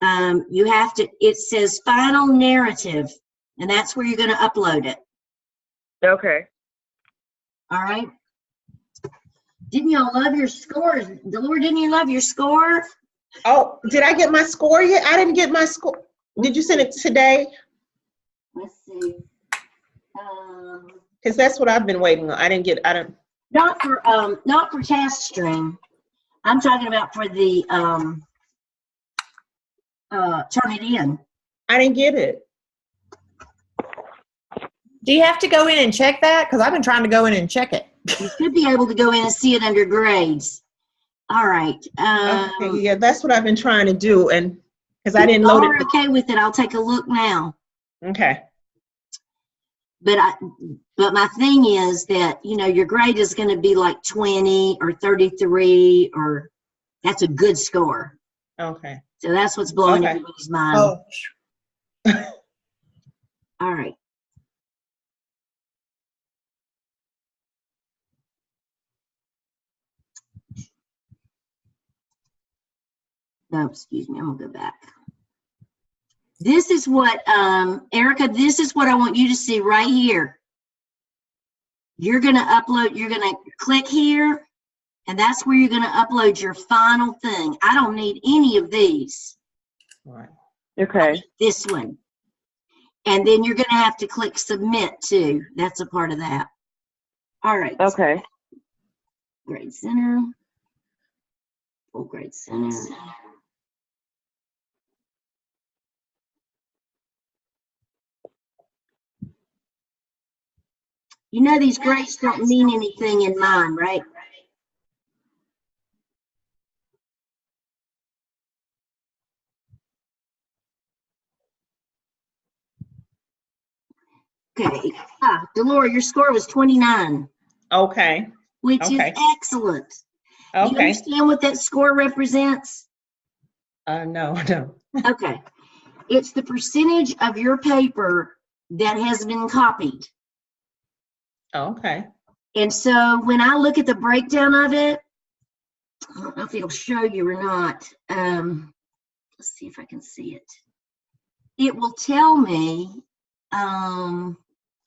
You have to, it says final narrative, and that's where you're going to upload it. Okay. All right. Didn't y'all love your scores? Delore, didn't you love your score? Oh, did I get my score yet? I didn't get my score. Did you send it today? Let's see. Because that's what I've been waiting on. I don't. Not for task string. I'm talking about for the turn it in. I didn't get it. Do you have to go in and check that? Because I've been trying to go in and check it. You should be able to go in and see it under grades. All right. Okay, yeah, that's what I've been trying to do, and because I didn't if load y'all are it. okay with it, I'll take a look now. Okay. But my thing is that, you know, your grade is going to be like 20 or 33, or that's a good score. Okay. So that's what's blowing Okay. everybody's mind. Oh. All right. No, excuse me, I'm gonna go back. This is what, Erica, this is what I want you to see right here. You're gonna upload, you're gonna click here, and that's where you're gonna upload your final thing. I don't need any of these. All right. Okay. This one. And then you're gonna have to click submit too. That's a part of that. All right. Okay. Grade center. Full grade center. You know these grades don't mean anything in mine, right? Okay. Delora, your score was 29, Okay. which Okay. is excellent. Do you Okay. understand what that score represents? No. Okay. It's the percentage of your paper that has been copied. Okay. And so when I look at the breakdown of it, I don't know if it'll show you or not. Let's see if I can see it. It will tell me,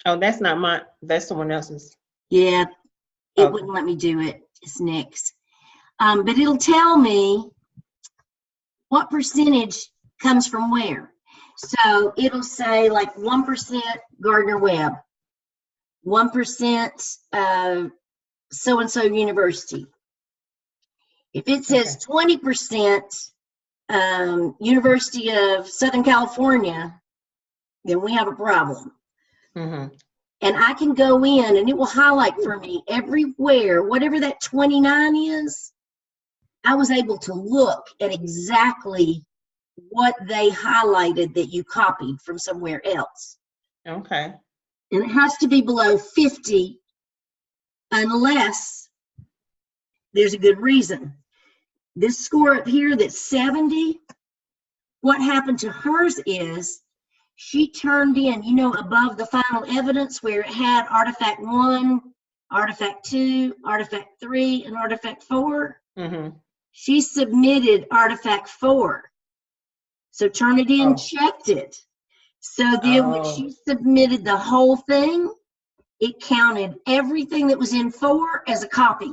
Oh, that's not mine. That's someone else's. yeah, it Okay. wouldn't let me do it. It's Nick's. But it'll tell me what percentage comes from where. So it'll say like 1% Gardner Webb, 1% so-and-so university. If it says 20% University of Southern California, then we have a problem. Mm-hmm. And I can go in and it will highlight for me everywhere, whatever that 29 is, I was able to look at exactly what they highlighted that you copied from somewhere else. Okay. And it has to be below 50 unless there's a good reason. This score up here that's 70, what happened to hers is she turned in, you know, above the final evidence where it had artifact 1, artifact 2, artifact 3, and artifact 4. Mm-hmm. She submitted artifact 4. So Turnitin checked it. So then when she submitted the whole thing, it counted everything that was in 4 as a copy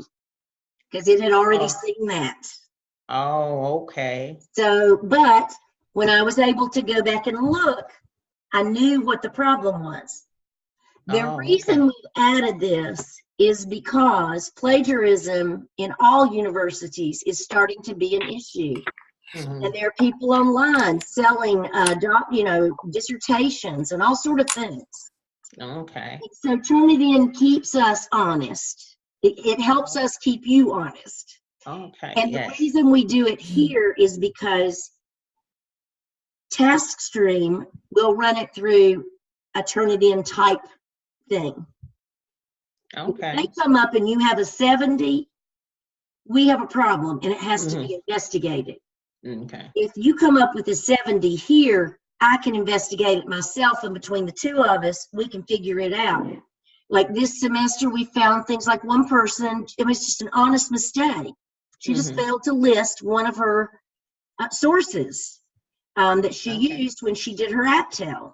because it had already seen that. Oh, okay. So, but when I was able to go back and look, I knew what the problem was. The reason we added this is because plagiarism in all universities is starting to be an issue. Mm-hmm. And there are people online selling, dissertations and all sort of things. Okay. So Turnitin keeps us honest. It helps us keep you honest. Okay. And yes. the reason we do it here is because TaskStream will run it through a Turnitin type thing. Okay. If they come up and you have a 70, we have a problem and it has to be investigated. Okay. If you come up with a 70 here, I can investigate it myself, and between the two of us, we can figure it out. Like this semester, we found things like one person, it was just an honest mistake. She just failed to list one of her sources that she used when she did her AppTel.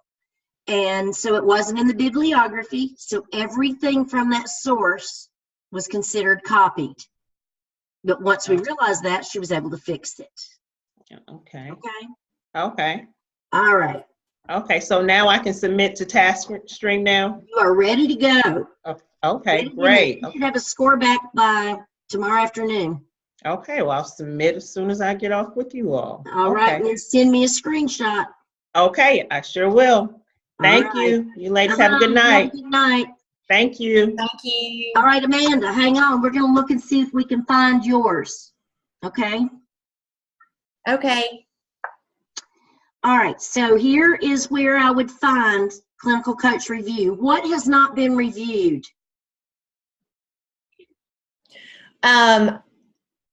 And so it wasn't in the bibliography, so everything from that source was considered copied. But once we realized that, she was able to fix it. Okay. Okay? Okay. All right. Okay, so now I can submit to TaskStream now? You are ready to go. Okay, Ready to great. You should have a score back by tomorrow afternoon. Okay, well, I'll submit as soon as I get off with you all. All right, and then send me a screenshot. Okay, I sure will. Thank you. You ladies have a good night. Good night. Thank you. Thank you. All right, Amanda, hang on. We're going to look and see if we can find yours. Okay? Okay. All right, so here is where I would find Clinical Coach Review. What has not been reviewed?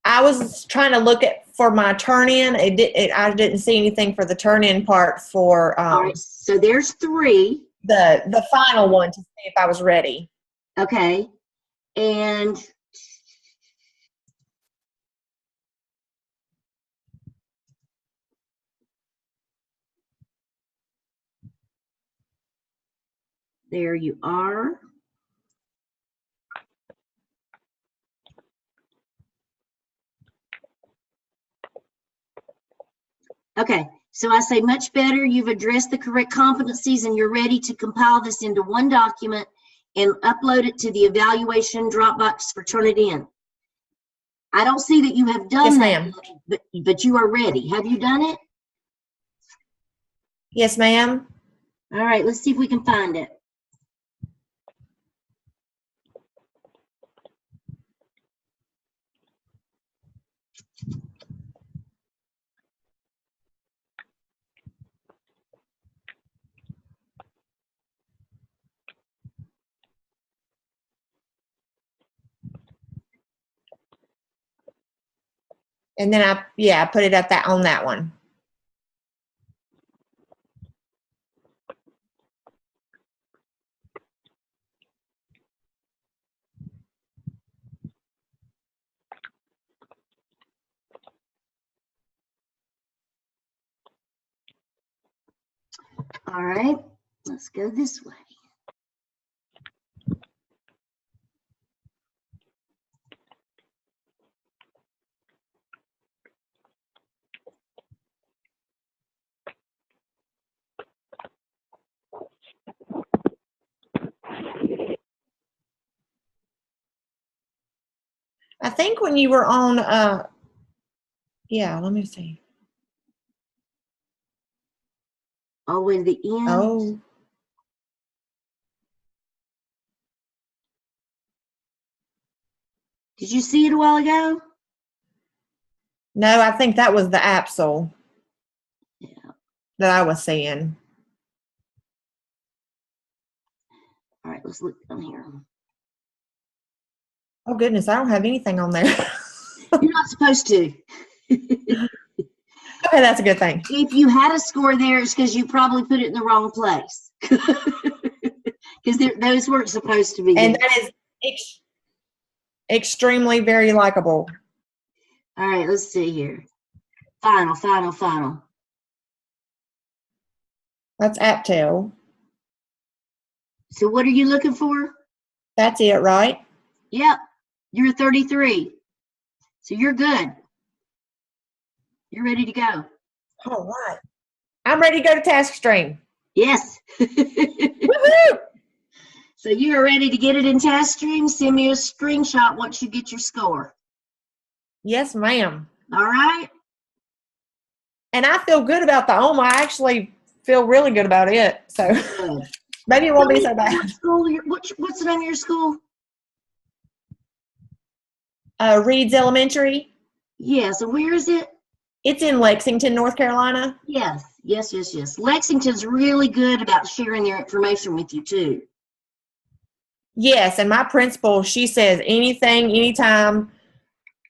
I was trying to look at for my turn-in. I didn't see anything for the turn-in part for All right, so there's 3. The final one to see if I was ready. Okay, and There you are. Okay, so I say much better. You've addressed the correct competencies and you're ready to compile this into one document and upload it to the evaluation Dropbox for Turnitin. I don't see that you have done Yes, that, ma'am. but you are ready. Have you done it? Yes, ma'am. All right, let's see if we can find it. And then I put it up on that one. All right, let's go this way. I think when you were on, yeah, let me see. All the way to the end. Oh, Did you see it a while ago? no, I think that was the Absol Yeah. that I was seeing. All right, let's look down here. Oh, goodness, I don't have anything on there. You're not supposed to. Okay, that's a good thing. If you had a score there, it's because you probably put it in the wrong place. Because those weren't supposed to be And there. that is extremely very likable. All right, let's see here. Final. That's Aptel. So what are you looking for? That's it, right? Yep, you're 33. So you're good. You're ready to go. All right. I'm ready to go to task stream. Yes. Woohoo! So you are ready to get it in task stream. Send me a screenshot once you get your score. Yes, ma'am. All right. And I feel good about the Oma. I actually feel really good about it. So Good. maybe it won't be so What bad. school? What's the name of your school? Reed's Elementary. Yeah. So where is it? It's in Lexington, North Carolina. Yes. Lexington's really good about sharing their information with you too. Yes, and my principal, she says anything, anytime.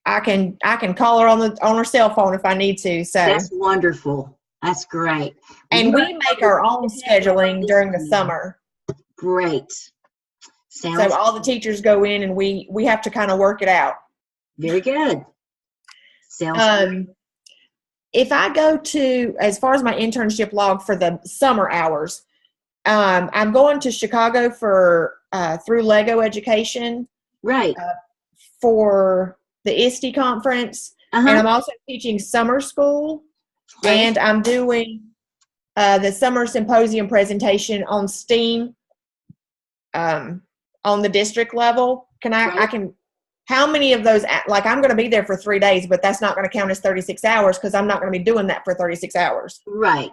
I can call her on her cell phone if I need to. So That's wonderful. That's great. and we make our own scheduling during the summer. Great. Sounds So all the teachers go in and we have to kind of work it out. very good. Sounds great. If I go to, as far as my internship log for the summer hours, I'm going to Chicago for through Lego Education Right. for the ISTE conference, and I'm also teaching summer school, Right. and I'm doing the summer symposium presentation on STEAM on the district level. How many of those, like I'm going to be there for 3 days, but that's not going to count as 36 hours because I'm not going to be doing that for 36 hours. Right.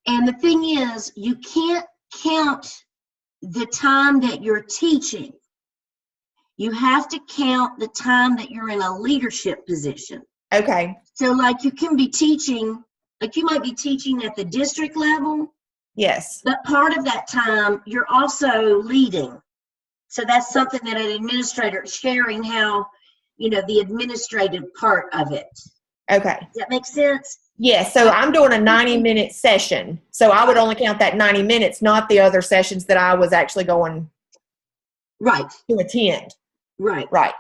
And the thing is, you can't count the time that you're teaching. You have to count the time that you're in a leadership position. Okay. So like you can be teaching, like you might be teaching at the district level, Yes. but part of that time you're also leading. So that's something that an administrator is sharing how, the administrative part of it. Okay. Does that make sense? Yes. So I'm doing a 90-minute session. So I would only count that 90 minutes, not the other sessions that I was actually going Right. to attend. Right. Right.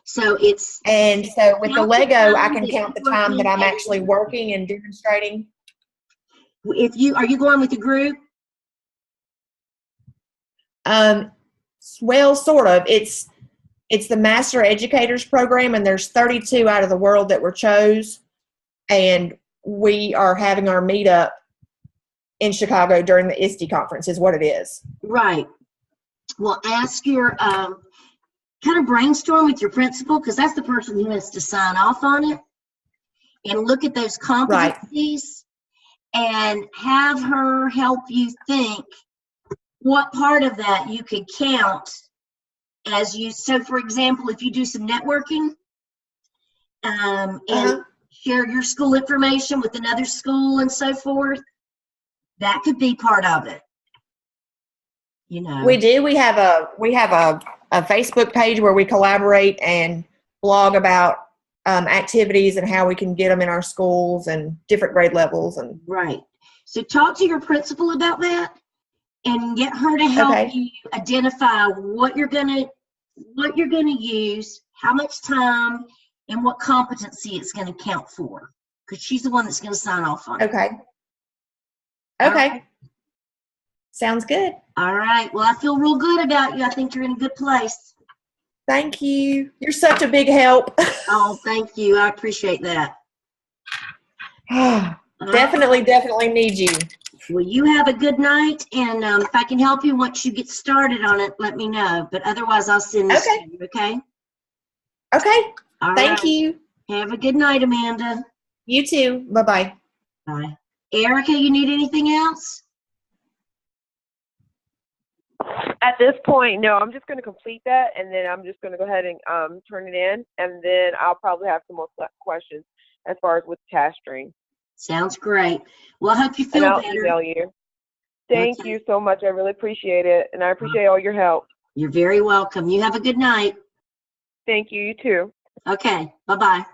So And so with the count the Lego, I time can that count the you're time that I'm working actually working and demonstrating. are you going with the group? Well, sort of. It's the Master Educators Program, and there's 32 out of the world that were chose, and we are having our meetup in Chicago during the ISTE conference is what it is. Right. Well, ask your, kind of brainstorm with your principal, because that's the person who has to sign off on it, and look at those competencies and have her help you think what part of that you could count as you, so for example, if you do some networking, and share your school information with another school and so forth, that could be part of it. You know. We do. We have a Facebook page where we collaborate and blog about activities and how we can get them in our schools and different grade levels. And right. So talk to your principal about that and get her to help you identify what you're gonna use, how much time, and what competency it's gonna count for. Because she's the one that's gonna sign off on it. Okay. Right. Sounds good. All right. Well, I feel real good about you. I think you're in a good place. Thank you. You're such a big help. Oh, thank you. I appreciate that. Definitely need you. Well, you have a good night, and if I can help you once you get started on it, let me know. But otherwise, I'll send this to you, okay? Okay. All Thank right. you. Have a good night, Amanda. You too. Bye-bye. Bye. Erica, you need anything else? At this point, no, I'm just going to complete that, and then I'm just going to go ahead and turn it in, and then I'll probably have some more questions as far as with task string. Sounds great. Well, I hope you feel and I'll better. Email you. Thank you so much. I really appreciate it, and I appreciate all your help. You're very welcome. You have a good night. Thank you. You too. Okay. Bye-bye.